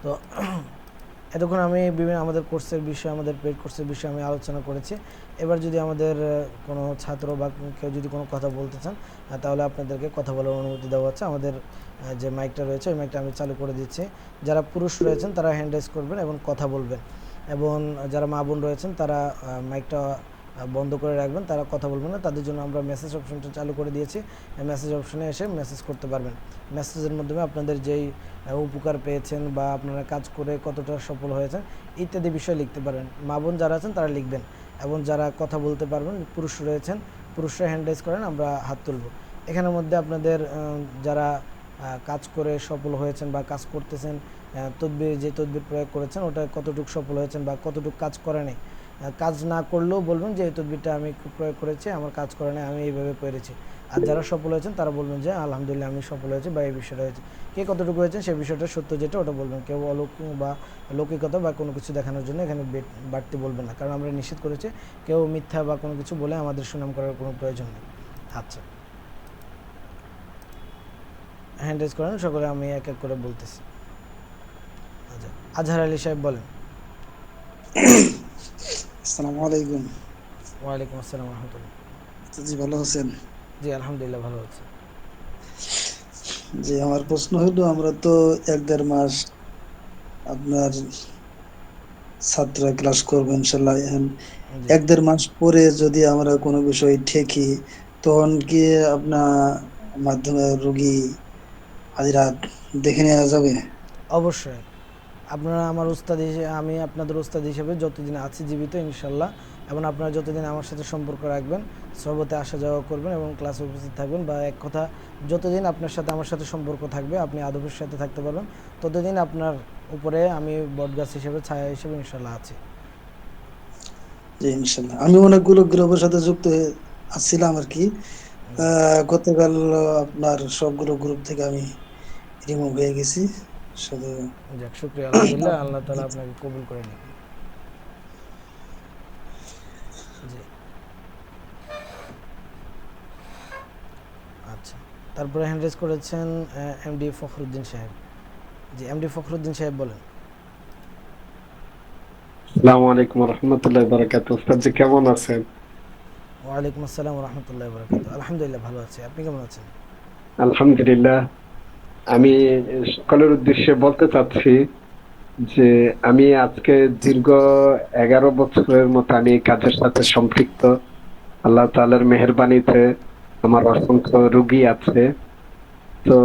তো এতক্ষণ আমি বিভিন্ন আমাদের কোর্সের বিষয়ে, আমাদের পেড কোর্সের বিষয়ে আমি আলোচনা করেছি। এবার যদি আমাদের কোনো ছাত্র বা কেউ যদি কোনো কথা বলতে চান, তাহলে আপনাদেরকে কথা বলার অনুমতি দেওয়া হচ্ছে। আমাদের যে মাইকটা রয়েছে ওই মাইকটা আমি চালু করে দিচ্ছি। যারা পুরুষ রয়েছেন তারা হ্যান্ড রাইজ করবেন এবং কথা বলবেন, এবং যারা মা বোন রয়েছেন তারা মাইকটা বন্ধ করে রাখবেন, তারা কথা বলবেন না। তাদের জন্য আমরা মেসেজ অপশনটা চালু করে দিয়েছি, মেসেজ অপশনে এসে মেসেজ করতে পারবেন। মেসেজের মাধ্যমে আপনাদের যেই উপকার পেয়েছেন বা আপনারা কাজ করে কতটা সফল হয়েছেন ইত্যাদি বিষয় লিখতে পারেন। মা বোন যারা আছেন তারা লিখবেন, এবং যারা কথা বলতে পারবেন পুরুষ রয়েছেন, পুরুষরা হ্যান্ড রাইজ করেন, আমরা হাত তুলব। এখানের মধ্যে আপনাদের যারা কাজ করে সফল হয়েছেন বা কাজ করতেছেন, তদবির যে তদবির প্রয়োগ করেছেন ওটা কতটুকু সফল হয়েছেন বা কতটুকু কাজ করে নেই, কাজ না করলেও বলবেন যে এই তদবিরটা আমি প্রয়োগ করেছি, আমার কাজ করে নেই, আমি এইভাবে করেছি। আর যারা সফল হয়েছেন তারা বলবেন যে আলহামদুলিল্লাহ আমি সফল হয়েছি বা এই বিষয়টা হয়েছে। কে কতটুকু হয়েছেন সেই বিষয়টা সত্য যেটা ওটা বলবেন, কেউ অলৌকিক বা লৌকিকতা বা কোনো কিছু দেখানোর জন্য এখানে বাড়তি বলবেন না, কারণ আমরা নিষেধ করেছি কেউ মিথ্যা বা কোনো কিছু বলে আমাদের সুনাম করার কোনো প্রয়োজন নেই। আচ্ছা, হ্যান্ড রেজ করেন সকলে, আমি এক এক করে বলতেছি। আচ্ছা, আজহার আলী সাহেব বলেন। আসসালামু আলাইকুম। ওয়ালাইকুম আসসালাম রহমতুল্লাহ। জি, ভালো আছেন? জি আলহামদুলিল্লাহ ভালো আছে। জি, আমার প্রশ্ন হলো, আমরা তো 1-1.5 মাস আপনার ছাত্ররা ক্লাস করবো ইনশাল্লাহ। জি 1-1.5 মাস পরে যদি আমরা কোনো বিষয় ঠেকি, তখন কি আপনার মাধ্যমে রোগী হাজিরা দেখে নেওয়া যাবে? অবশ্যই, আপনারা আমার উস্তাদ হিসেবে, আমি আপনাদের উস্তাদ হিসেবে যতদিন আছি জীবিত ইনশাল্লাহ, এবং আপনারা যতদিন আমার সাথে সম্পর্ক রাখবেন, সর্বতে আসা যাওয়া করবেন এবং ক্লাসে উপস্থিত থাকবেন, বা এক কথা যতদিন আপনার সাথে আমার সাথে সম্পর্ক থাকবে, আপনি আদবের সাথে থাকতে পারবেন, ততদিন আপনার উপরে আমি বটগাছ হিসেবে, ছায়া হিসেবে ইনশাল্লাহ আছি। জি ইনশাল্লাহ। আমি অনেকগুলো গ্রুপের সাথে যুক্ত হয়ে আসছিলাম আর কি। গতকাল আপনার সবগুলো গ্রুপ থেকে আমি রিমুভ হয়ে গেছি। শুধু যাক, শুক্রিয়া, আলহামদুলিল্লাহ, আল্লাহ তাআলা আপনাকে কবুল করে নিন। জি, আচ্ছা, তারপরে হ্যান্ড রেজ করেছেন এমডি ফখরুদ্দিন সাহেব। জি, এমডি ফখরুদ্দিন সাহেব বলেন। আসসালামু আলাইকুম রহমতুল্লাহ বারাকাতুহু। উস্তাদ জি কেমন আছেন? ওয়ালাইকুম আসসালাম রহমতুল্লাহ বরকাত। আলহামদুলিল্লাহ ভালো আছি, আপনি কেমন আছেন? আলহামদুলিল্লাহ। আমি সকলের উদ্দেশ্যে বলতে চাচ্ছি যে আমি আজকে দীর্ঘ 11 বছরের মতো আমি এই কাজের সাথে সম্পৃক্ত। আল্লাহ তাআলার মেহেরবানিতে আমার অসংখ্য রোগী আছে। তো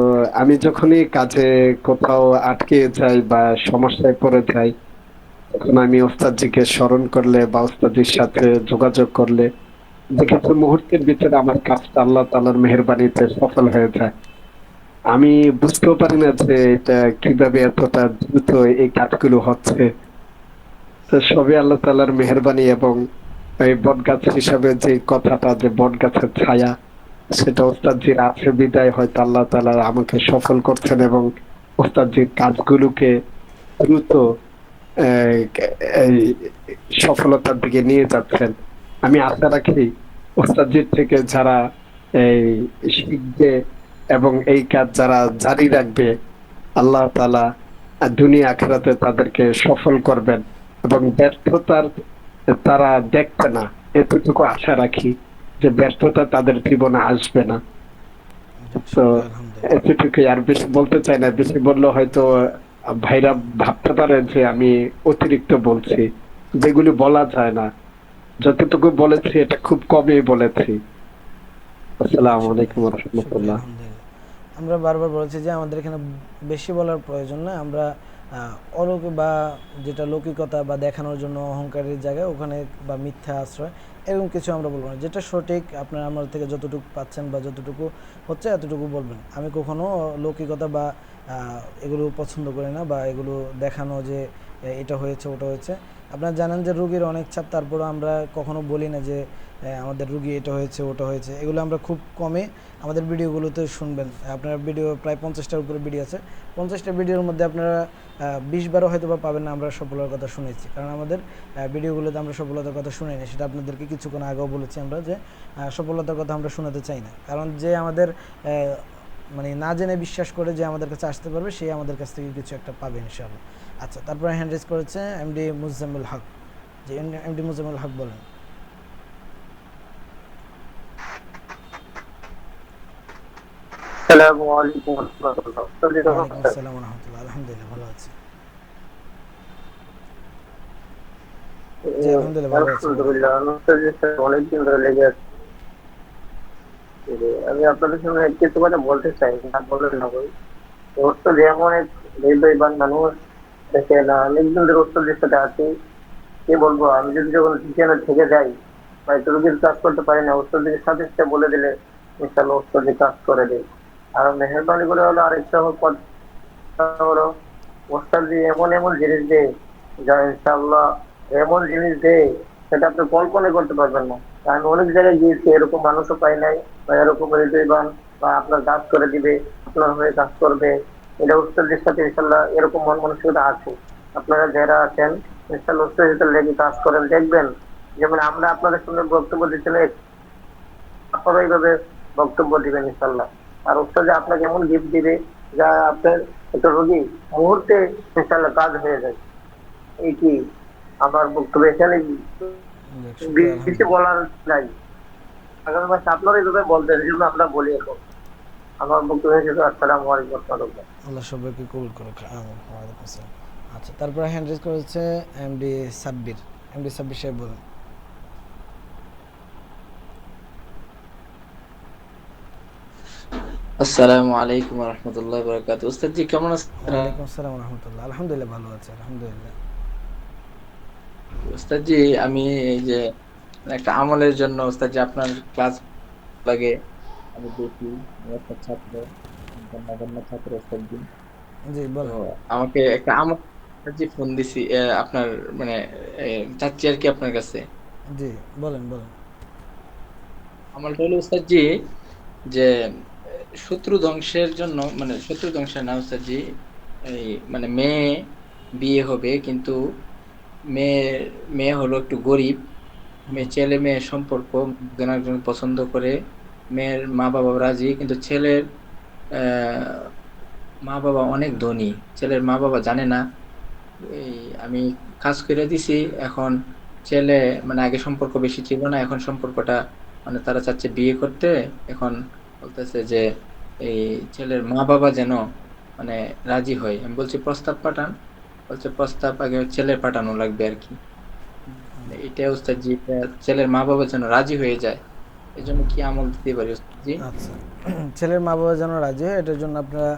আমি যখনই কাজে কোথাও আটকে যাই বা সমস্যায় পড়ে যাই, তখন আমি ওস্তাদজিকে স্মরণ করলে বা ওস্তাদজির সাথে যোগাযোগ করলে দেখেছি মুহূর্তের ভিতরে আমার কাজটা আল্লাহ তাআলার মেহেরবানিতে সফল হয়ে যায়। আমি বুঝতেও পারি না যে এটা কিভাবে এতটা দ্রুত এই কাজগুলো হচ্ছে। তো সবই আল্লাহ তাআলার মেহেরবানি এবং এই বটগাছ হিসাবে যে কথাটা যে বটগাছের ছায়া, সেটা ওস্তাদজির আছে বিদায় হয়তো আল্লাহ তাআলা আমাকে সফল করছেন এবং ওস্তাদজির কাজগুলোকে দ্রুত আহ, এই সফলতার দিকে নিয়ে যাচ্ছেন। আমি আশা রাখি ওস্তাদজির থেকে যারা এই শিখবে এবং এই কাজ যারা জারি রাখবে, আল্লাহ তাআলা দুনিয়া আখিরাতে তাদেরকে সফল করবেন এবং ব্যর্থতার তারা দেখবে না, এতটুকু আশা রাখি যে ব্যর্থতা তাদের জীবনে আসবে না। যাক, তো শুক্রিয়া আলহামদুলিল্লাহ। এতটুকুই, আর বেশি বলতে চাই না। বেশি বললে হয়তো ভাইরা ভাবতে পারে যে আমি অতিরিক্ত বলছি, যেগুলি বলা যায় না। যতটুকু বলেছি এটা খুব কমই বলেছি। যাক, আসসালামু শুক্রিয়া আলাইকুম ওয়া শুক্রিয়া রাহমাতুল্লাহ। আলহামদুলিল্লাহ। আমরা বারবার বলেছি যে আমাদের এখানে বেশি বলার প্রয়োজন নয়। আমরা অলৌকিক বা যেটা লৌকিকতা বা দেখানোর জন্য অহংকারের জায়গায় ওখানে বা মিথ্যা আশ্রয় এরকম কিছু আমরা বলবো না। যেটা সঠিক আপনারা আমার থেকে যতটুকু পাচ্ছেন বা যতটুকু হচ্ছে এতটুকু বলবেন। আমি কখনো লৌকিকতা বা এগুলো পছন্দ করি না, বা এগুলো দেখানো যে এটা হয়েছে ওটা হয়েছে। আপনারা জানেন যে রুগীর অনেক চাপ, তারপরেও আমরা কখনো বলি না যে আমাদের রুগী এটা হয়েছে ওটা হয়েছে। এগুলো আমরা খুব কমে আমাদের ভিডিওগুলোতে শুনবেন। আপনার ভিডিও প্রায় 50টার উপরে ভিডিও আছে। 50টা ভিডিওর মধ্যে আপনারা 20 বারও হয়তো বা পাবেন না আমরা সফলতার কথা শুনেছি, কারণ আমাদের ভিডিওগুলোতে আমরা সফলতার কথা শুনি না। সেটা আপনাদেরকে কিছুক্ষণ আগেও বলেছি আমরা যে সফলতার কথা আমরা শোনাতে চাই না, কারণ যে আমাদের মানে না জেনে বিশ্বাস করে যে আমাদের কাছে আসতে পারবে, সে আমাদের কাছ থেকে কিছু একটা পাবে ইনশাআল্লাহ। আচ্ছা, তারপরে হ্যান্ড রেজ করেছে এমডি মুজাম্মিল হক। যে এমডি মুজাম্মিল হক বলেন। আসসালামু আলাইকুম ওয়া রাহমাতুল্লাহ। ওয়ালাইকুম আসসালাম রহমতুল্লাহ। আলহামদুলিল্লাহ ভালো আছি। জি আলহামদুলিল্লাহ ভালো আছি, বলেন। আলহামদুলিল্লাহ, আমি আপনাদের সাথে অনেকদিন ধরে লেগে আছি। আমি আপনাদের সঙ্গে কিছু কথা বলতে চাই, না বললে না বই। ওস্তাদ এমন এক হৃদয়বান মানুষ, দেখেন অনেকদিন ধরে ওস্তাদের সাথে আছি। কি বলবো, আমি যদি যখন বিছানা থেকে যাই হয়তো রোগীর কাজ করতে পারি না, ওস্তাদের সাথে সাথে বলে দিলে ইনশাল্লাহ ওস্তাদ কাজ করে দেয়। আর মেহরবানি করে হলো আরেকটা হলো ওস্তাদ এমন এমন জিনিস দেয় যা ইনশাআল্লাহ, এমন জিনিস দেয় সেটা আপনি কল্পনা করতে পারবেন না। আমি অনেক জায়গায় গিয়েছি, এরকম মানুষও পাই নাই বা এরকম হৃদয়বান বা আপনার কাজ করে দিবে, আপনার হয়ে কাজ করবে। এটা উস্তাদের সাথে ইনশাল্লাহ এরকম মন মানসিকতা আছে। আপনারা যারা আছেন ইনশাল্লাহ উস্তাদের সাথে লেগে কাজ করেন, দেখবেন যেমন আমরা আপনাদের সঙ্গে বক্তব্য দিচ্ছিলাম, আপনারা এইভাবে বক্তব্য দিবেন ইনশাল্লাহ। আর উস্তাদ যে আপনাকে এমন গিফট দিবে যা আপনার একটা রোগী মুহূর্তে ইনশাল্লাহ কাজ হয়ে যায়। এই কি আমার বক্তব্য এখানে যাক, শুক্রিয়া কিছু আলহামদুলিল্লাহ। বলার নাই। আগামী মাসে আপনারা এইভাবে বলবেন, এই জন্য আমরা বলি এখন। আমার বক্তব্য হিসেবে আসসালামু আলাইকুম ওয়া রাহমাতুল্লাহ। আল্লাহ সবাইকে কবুল করুক, আমিন। ওয়ালাইকুম আসসালাম। আচ্ছা, তারপরে হ্যান্ড রেজ করেছে এমডি সাব্বির। এমডি সাব্বির সাহেব বলেন। আসসালামু আলাইকুম রহমতুল্লাহ বরকাত। উস্তাদ জি কেমন আছেন? ওয়ালাইকুম আসসালাম রহমতুল্লাহ। আলহামদুলিল্লাহ ভালো আছে, আলহামদুলিল্লাহ। উস্তাদ জি, আমি এই যে একটা আমলের জন্য উস্তাদ জি আপনার ক্লাস লাগে আমি দেখি। আমি একটা ছাত্র, একজন নগণ্য ছাত্র উস্তাদ জি। জি তো বলেন। আমাকে একটা আমল উস্তাদ জি ফোন দিছি আপনার মানে চাচ্ছি আর কি আপনার কাছে। জি বলেন বলেন। আমলটা হলো উস্তাদ জি যে শত্রু ধ্বংসের জন্য, মানে শত্রু ধ্বংসের না উস্তাদ জি, এই মানে মেয়ে বিয়ে হবে কিন্তু মেয়ে মেয়ে হলো একটু গরিব। হুম। মেয়ে ছেলে মেয়ে সম্পর্ক একজন একজন পছন্দ করে, মেয়ের মা বাবা রাজি, কিন্তু ছেলের আহ, মা বাবা অনেক ধনী, ছেলের মা বাবা জানে না। এই আমি কাজ করে দিছি এখন। ছেলে মানে আগে সম্পর্ক বেশি ছিল না, এখন সম্পর্কটা মানে তারা চাচ্ছে বিয়ে করতে। এখন বলতেছে যে এই ছেলের মা বাবা যেন মানে রাজি হয়। আমি বলছি প্রস্তাব পাঠান, বলছে প্রস্তাব আগে ছেলের পাঠানো লাগবে আর কি। এটা উস্তাদ জি, এটা ছেলের মা বাবা যেন রাজি হয়ে যায়, এই জন্য কি আমল দিতে পারি উস্তাদ জি? আচ্ছা, ছেলের মা বাবা যেন রাজি হয় এটার জন্য আপনারা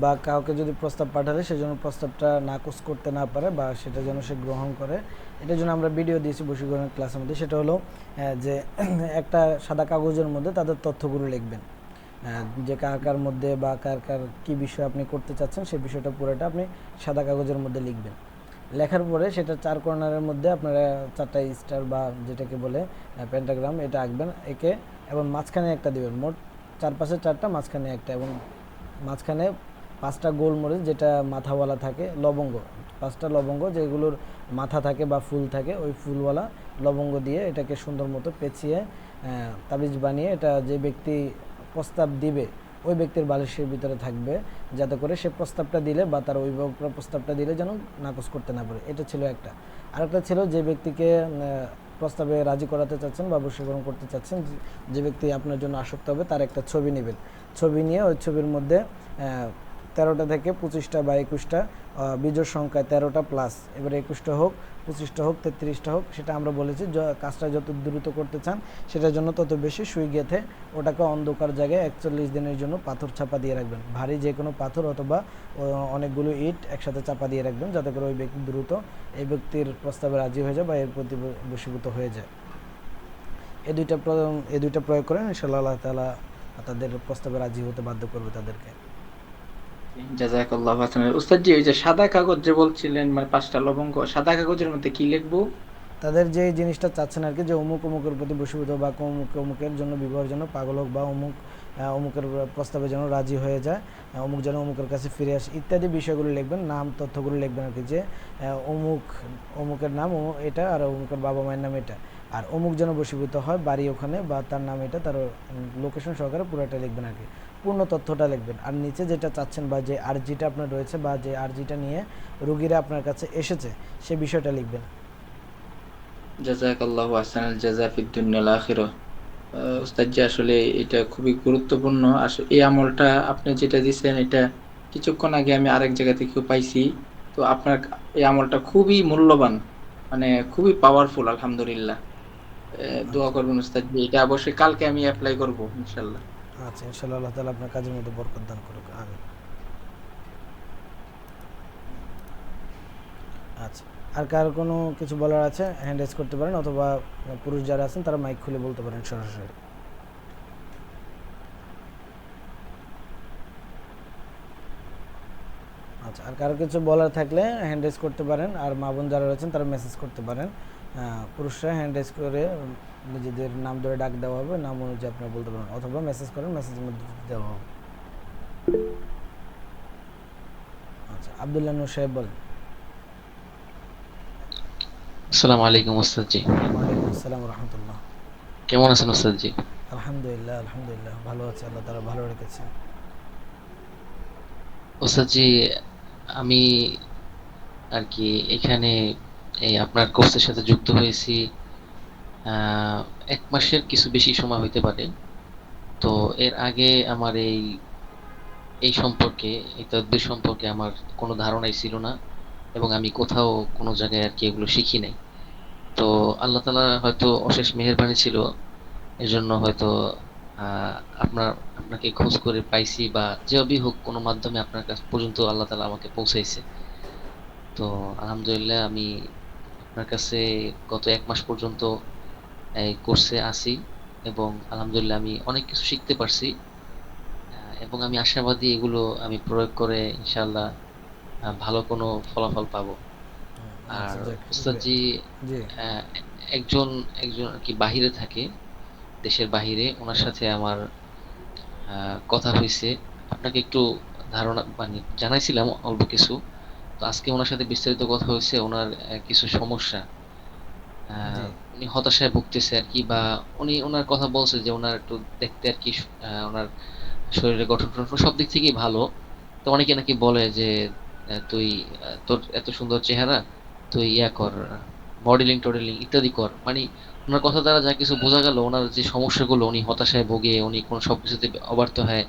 বা কাউকে যদি প্রস্তাব পাঠালে সেজন্য প্রস্তাবটা নাকচ করতে না পারে বা সেটা যেন সে গ্রহণ করে, এটার জন্য আমরা ভিডিও দিয়েছি বশীকরণের ক্লাসের মধ্যে। সেটা হলো যে একটা সাদা কাগজের মধ্যে তাদের তথ্যগুলো লিখবেন, যে কার কার মধ্যে বা কার কার কী বিষয় আপনি করতে চাচ্ছেন সেই বিষয়টা পুরোটা আপনি সাদা কাগজের মধ্যে লিখবেন। লেখার পরে সেটা 4 কর্নারের মধ্যে আপনারা 4টা স্টার বা যেটাকে বলে পেন্টাগ্রাম এটা আঁকবেন একে, এবং মাঝখানে একটা দিবেন। মোট চারপাশে 4টা, মাঝখানে একটা, এবং মাঝখানে 5টা গোলমরিচ যেটা মাথাওয়ালা থাকে, লবঙ্গ, 5টা লবঙ্গ যেগুলোর মাথা থাকে বা ফুল থাকে, ওই ফুলওয়ালা লবঙ্গ দিয়ে এটাকে সুন্দর মতো পেঁচিয়ে তাবিজ বানিয়ে এটা যে ব্যক্তি প্রস্তাব দিবে ওই ব্যক্তির বালিশের ভিতরে থাকবে, যাতে করে সে প্রস্তাবটা দিলে বা তার অভিভাবকরা প্রস্তাবটা দিলে যেন নাকচ করতে না পারে। এটা ছিল একটা। আরেকটা ছিল যে ব্যক্তিকে প্রস্তাবে রাজি করাতে চাচ্ছেন বা বশীকরণ করতে চাচ্ছেন, যে ব্যক্তি আপনার জন্য আসক্ত হবে তার একটা ছবি নেবেন। ছবি নিয়ে ওই ছবির মধ্যে 13টা থেকে 25টা বা 21টা বিজোড় সংখ্যা 13টা প্লাস, এবার 21টা হোক, 25টা হোক, 33টা হোক, সেটা আমরা বলেছি কাজটা যত দ্রুত করতে চান সেটার জন্য তত বেশি সুই গেঁথে ওটাকে অন্ধকার জায়গায় 41 দিনের জন্য পাথর চাপা দিয়ে রাখবেন। ভারী যে কোনো পাথর অথবা অনেকগুলো ইট একসাথে চাপা দিয়ে রাখবেন, যাতে করে ওই ব্যক্তি দ্রুত এই ব্যক্তির প্রস্তাবে রাজি হয়ে যায় বা এর প্রতি বশীভূত হয়ে যায়। এই দুইটা প্রয়োগ করেন, ইনশাআল্লাহ আল্লাহ তাআলা তাদের প্রস্তাবে রাজি হতে বাধ্য করবে তাদেরকে। জাযাকাল্লাহু হাসানান। উস্তাদ জি, ওই যে সাদা কাগজ যে বলছিলেন, মানে 5টা লবঙ্গ, সাদা কাগজের মধ্যে কি লিখবো? তাদের যে জিনিসটা চাচ্ছেন আর কি, যে অমুক অমুকের প্রতি বশীভূত বা অমুক অমুকের জন্য বিবাহের জন্য পাগল হোক বা অমুক অমুকের প্রস্তাবে যেন রাজি হয়ে যায়, অমুক যেন অমুকের কাছে ফিরে আসে, ইত্যাদি বিষয়গুলো লিখবেন, নাম তথ্যগুলো লিখবেন আর কি, যে অমুক অমুকের নাম এটা আর অমুকের বাবা মায়ের নাম এটা, আর অমুক যেন বশীভূত হয়, বাড়ি ওখানে বা তার নাম এটা, তার লোকেশন সহকারে পুরোটা লিখবেন আর কি, পূর্ণ তথ্যটা লিখবেন। আর নিচে যেটা চাচ্ছেন বা যে আর্জিটা আপনার রয়েছে বা যে আর্জিটা নিয়ে রুগীরা আপনার কাছে এসেছে সে বিষয়টা লিখবেন। জাযাকাল্লাহু আহসানাল জাযা ফিদ দুনিয়া ওয়াল আখিরাহ। উস্তাদ জি, আসলে এটা খুবই গুরুত্বপূর্ণ। আসলে এই আমলটা আপনি যেটা দিচ্ছেন এটা কিছুক্ষণ আগে আমি আরেক জায়গা থেকেও পাইছি। তো আপনার এই আমলটা খুবই মূল্যবান, মানে খুবই পাওয়ারফুল। আলহামদুলিল্লাহ। দোয়া আচ্ছা করবেন উস্তাদ জি, এটা অবশ্যই কালকে আমি অ্যাপ্লাই করব ইনশাল্লাহ। আচ্ছা, ইনশাআল্লাহ আল্লাহ তাআলা আপনার কাজের মধ্যে বরকত দান করুক, আমিন। আচ্ছা, আর কার কোনো কিছু বলার আছে হ্যান্ড রেজ করতে পারেন, অথবা পুরুষ যারা আছেন তারা মাইক খুলে বলতে পারেন সরাসরি। আচ্ছা, আর কারো কিছু বলার থাকলে হ্যান্ড রেজ করতে পারেন, আর মা বোন যারা রয়েছেন তারা মেসেজ করতে পারেন। পুরুষরা হ্যান্ড রেজ করে নিজেদের নাম ধরে ডাক দেওয়া হবে, নাম অনুযায়ী আপনারা বলতে পারেন, অথবা মেসেজ করেন, মেসেজের মধ্যে দেওয়া হবে। আচ্ছা, আব্দুল্লাহ নূর সাহেব বলেন। আসসালামু আলাইকুম ওস্তাদ জি। ওয়ালাইকুম আসসালাম রহমতুল্লাহ। কেমন আছেন ওস্তাদ জি? আলহামদুলিল্লাহ, আলহামদুলিল্লাহ ভালো আছে, আল্লাহ তারা ভালো রেখেছে। ওস্তাদ জি, আমি আর কি এখানে এই আপনার কোর্সের সাথে যুক্ত হয়েছি 1 মাসের কিছু বেশি সময় হইতে পারে। তো এর আগে আমার এই এই সম্পর্কে, এই তদ্বির সম্পর্কে আমার কোনো ধারণাই ছিল না, এবং আমি কোথাও কোনো জায়গায় আর কি এগুলো শিখি নাই। তো আল্লাহ তাআলা হয়তো অশেষ মেহেরবানি ছিল, এজন্য হয়তো আহ, আপনার আপনাকে খোঁজ করে পাইছি, বা যেভাবেই হোক কোনো মাধ্যমে আপনার কাছ পর্যন্ত আল্লাহ তাআলা আমাকে পৌঁছাইছে। তো আলহামদুলিল্লাহ, আমি আপনার কাছে গত 1 মাস পর্যন্ত এই কোর্সে আছি, এবং আলহামদুলিল্লাহ আমি অনেক কিছু শিখতে পারছি। এবং আমি আশাবাদী এগুলো আমি প্রয়োগ করে ইনশাআল্লাহ ভালো কোনো ফলাফল পাবো। আর আচ্ছা, যাক, উস্তাদ জি, জি আহ, একজন একজন আর কি বাহিরে থাকে, দেশের বাহিরে, ওনার সাথে আমার কথা হয়েছে। আপনাকে একটু ধারণা মানে জানাইছিলাম অল্প কিছু। তো আজকে ওনার সাথে বিস্তারিত কথা হয়েছে। ওনার কিছু সমস্যা, জি উনি হতাশায় ভুগতেছে আর কি, বা উনি ওনার কথা বলছে যে ওনার একটু দেখতে আর কি ওনার শরীরের গঠন টঠন সব দিক থেকেই ভালো। তো অনেকে নাকি বলে যে তুই তোর এত সুন্দর চেহারা, তুই ইয়া কর, মডেলিং টডেলিং ইত্যাদি কর, মানে ওনার কথা দ্বারা যা কিছু বোঝা গেল, ওনার যে সমস্যাগুলো, উনি হতাশায় ভোগে, উনি কোনো সবকিছুতে অবার্ত হয়,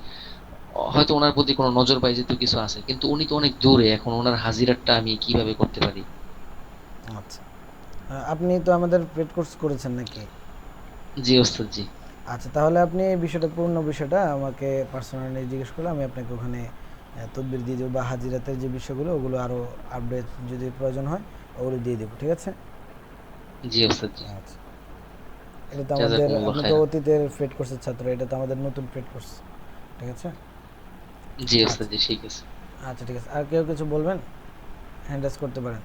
হয়তো ওনার প্রতি কোনো নজরবাইজিত কিছু আছে, কিন্তু উনি তো অনেক দূরে। এখন ওনার হাজিরাটা আমি কিভাবে করতে পারি? আচ্ছা, আপনি তো আমাদের পেড কোর্স করেছেন নাকি? জি ওস্তাদ জি। আচ্ছা, তাহলে আপনি এই বিষয়টা, পূর্ণ বিষয়টা আমাকে পার্সোনালি জিজ্ঞেস করলে আমি আপনাকে ওখানে তদবির দিয়ে দেবো, বা হাজিরাতের যে বিষয়গুলো ওগুলো আরও আপডেট যদি প্রয়োজন হয় ওগুলো দিয়ে দেবো, ঠিক আছে? জি ওস্তাদ জি। আচ্ছা, এটা তো আমাদের, জাযাকুমুল্লাহ আপনি তো খাইরান। অতীতের পেড কোর্সের ছাত্র, এটা তো আমাদের নতুন পেড কোর্স, ঠিক আছে? জি ওস্তাদ আচ্ছা জি, ঠিক আছে। আচ্ছা, ঠিক আছে। আর কেউ কিছু বলবেন? হ্যান্ড রাইজ করতে পারেন।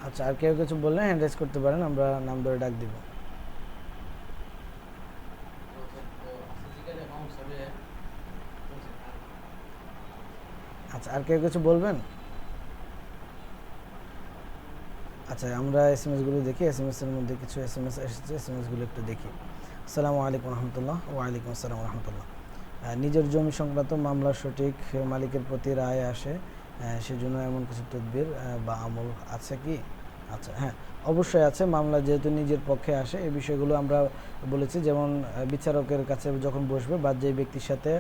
আচ্ছা, আর কেউ কিছু বললে হ্যান্ড রাইজ করতে পারেন, আমরা নাম ধরে ডাক দিব। আচ্ছা, আর কেউ কিছু বলবেন? আচ্ছা, আমরা এসএমএসগুলো দেখি। এসএমএসের মধ্যে কিছু এসএমএস এসেছে, এসএমএসগুলো একটু দেখি। আসসালামু আলাইকুম রহমতুল্লাহ। ওয়ালাইকুম আসসালাম রহমতুল্লাহ। নিজের জমি সংক্রান্ত মামলার সঠিক মালিকের প্রতি রায় আসে, সেজন্য এমন কিছু তদবির বা আমল আছে কি? আচ্ছা, হ্যাঁ, অবশ্যই আছে। মামলা যেহেতু নিজের পক্ষে আসে, এই বিষয়গুলো আমরা বলেছি। যেমন বিচারকের কাছে যখন বসবে, বা যে ব্যক্তির সাথে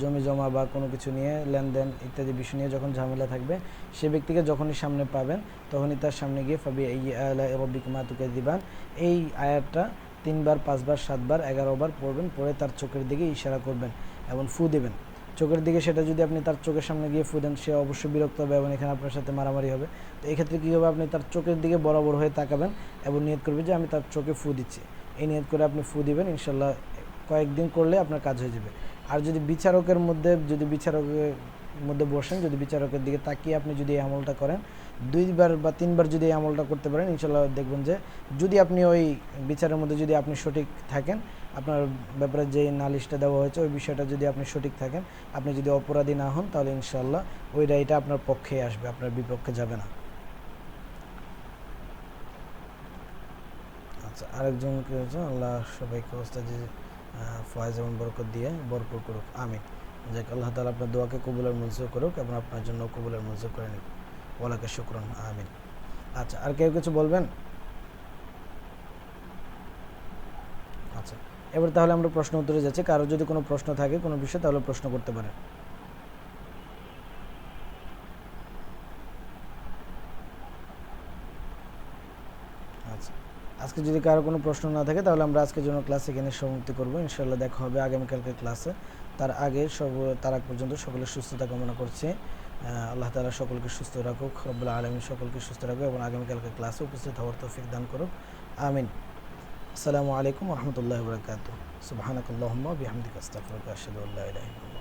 জমি জমা বা কোনো কিছু নিয়ে লেনদেন ইত্যাদি বিষয় নিয়ে যখন ঝামেলা থাকবে, সে ব্যক্তিকে যখনই সামনে পাবেন তখনই তার সামনে গিয়ে ফাবি রব্বিকুমা তুকাযিবান, এই আয়াতটা 3 বার 5 বার 7 বার 11 বার পড়বেন। পড়ে তার চোখের দিকে ইশারা করবেন এবং ফু দেবেন চোখের দিকে। সেটা যদি আপনি তার চোখের সামনে গিয়ে ফু দেন, সে অবশ্যই বিরক্ত হবে এবং এখানে আপনার সাথে মারামারি হবে। তো এই ক্ষেত্রে কী হবে, আপনি তার চোখের দিকে বরাবর হয়ে তাকাবেন এবং নিয়ত করবেন যে আমি তার চোখে ফু দিচ্ছি। এই নিয়ত করে আপনি ফু দিবেন, ইনশাল্লাহ কয়েকদিন করলে আপনার কাজ হয়ে যাবে। আর যদি বিচারকের মধ্যে বসেন, যদি বিচারকের দিকে তাকিয়ে আপনি যদি এই আমলটা করেন, 2 বার বা 3 বার যদি এই আমলটা করতে পারেন, ইনশাল্লাহ দেখবেন যে যদি আপনি ওই বিচারের মধ্যে যদি আপনি সঠিক থাকেন, আপনার ব্যাপারে যে নালিশটা দেওয়া হয়েছে ওই বিষয়টা যদি আপনি সঠিক থাকেন, আপনি যদি অপরাধী না হন, তাহলে ইনশাল্লাহ ওই রায়টা আপনার পক্ষে আসবে, আপনার বিপক্ষে যাবে না। আচ্ছা, আরেকজনকে হচ্ছে, আল্লাহ সবাইকে ওস্তাদ ফয়েজ এবং বরকত দিয়ে ভরপুর করুক, আমিন। যাক, আল্লাহ তাআলা আপনার দোয়াকে কবুল আর মঞ্জুর করুক এবং আপনার জন্য কবুল আর মঞ্জুর করে নিক। ওয়ালাকে শুকরান, আমিন। আচ্ছা, আর কেউ কিছু বলবেন? আচ্ছা, এবার তাহলে আমরা প্রশ্ন উত্তরে যাচ্ছি। কারো যদি কোনো প্রশ্ন থাকে কোনো বিষয়, তাহলে প্রশ্ন করতে পারেন। আচ্ছা, আজকে যদি কারো কোনো প্রশ্ন না থাকে, তাহলে আমরা আজকের জন্য ক্লাস এখানে সমাপ্তি করব। ইনশাআল্লাহ দেখা হবে আগামীকালকের ক্লাসে। তার আগ পর্যন্ত সকলের সুস্থতা কামনা করছি। আল্লাহ তাআলা সকলকে সুস্থ রাখুক, রব্বুল আলামিন সকলকে সুস্থ রাখুক এবং আগামীকালকের ক্লাসে উপস্থিত হওয়ার তৌফিক দান করুক, আমিন। আসসালামু আলাইকুম ওয়া রাহমাতুল্লাহি ওয়া বারাকাতুহু। সুবহানাকাল্লাহুম্মা ওয়া বিহামদিকা আস্তাগফিরুকা ওয়া আশহাদু আল্লা ইলাহা ইল্লা আনতা।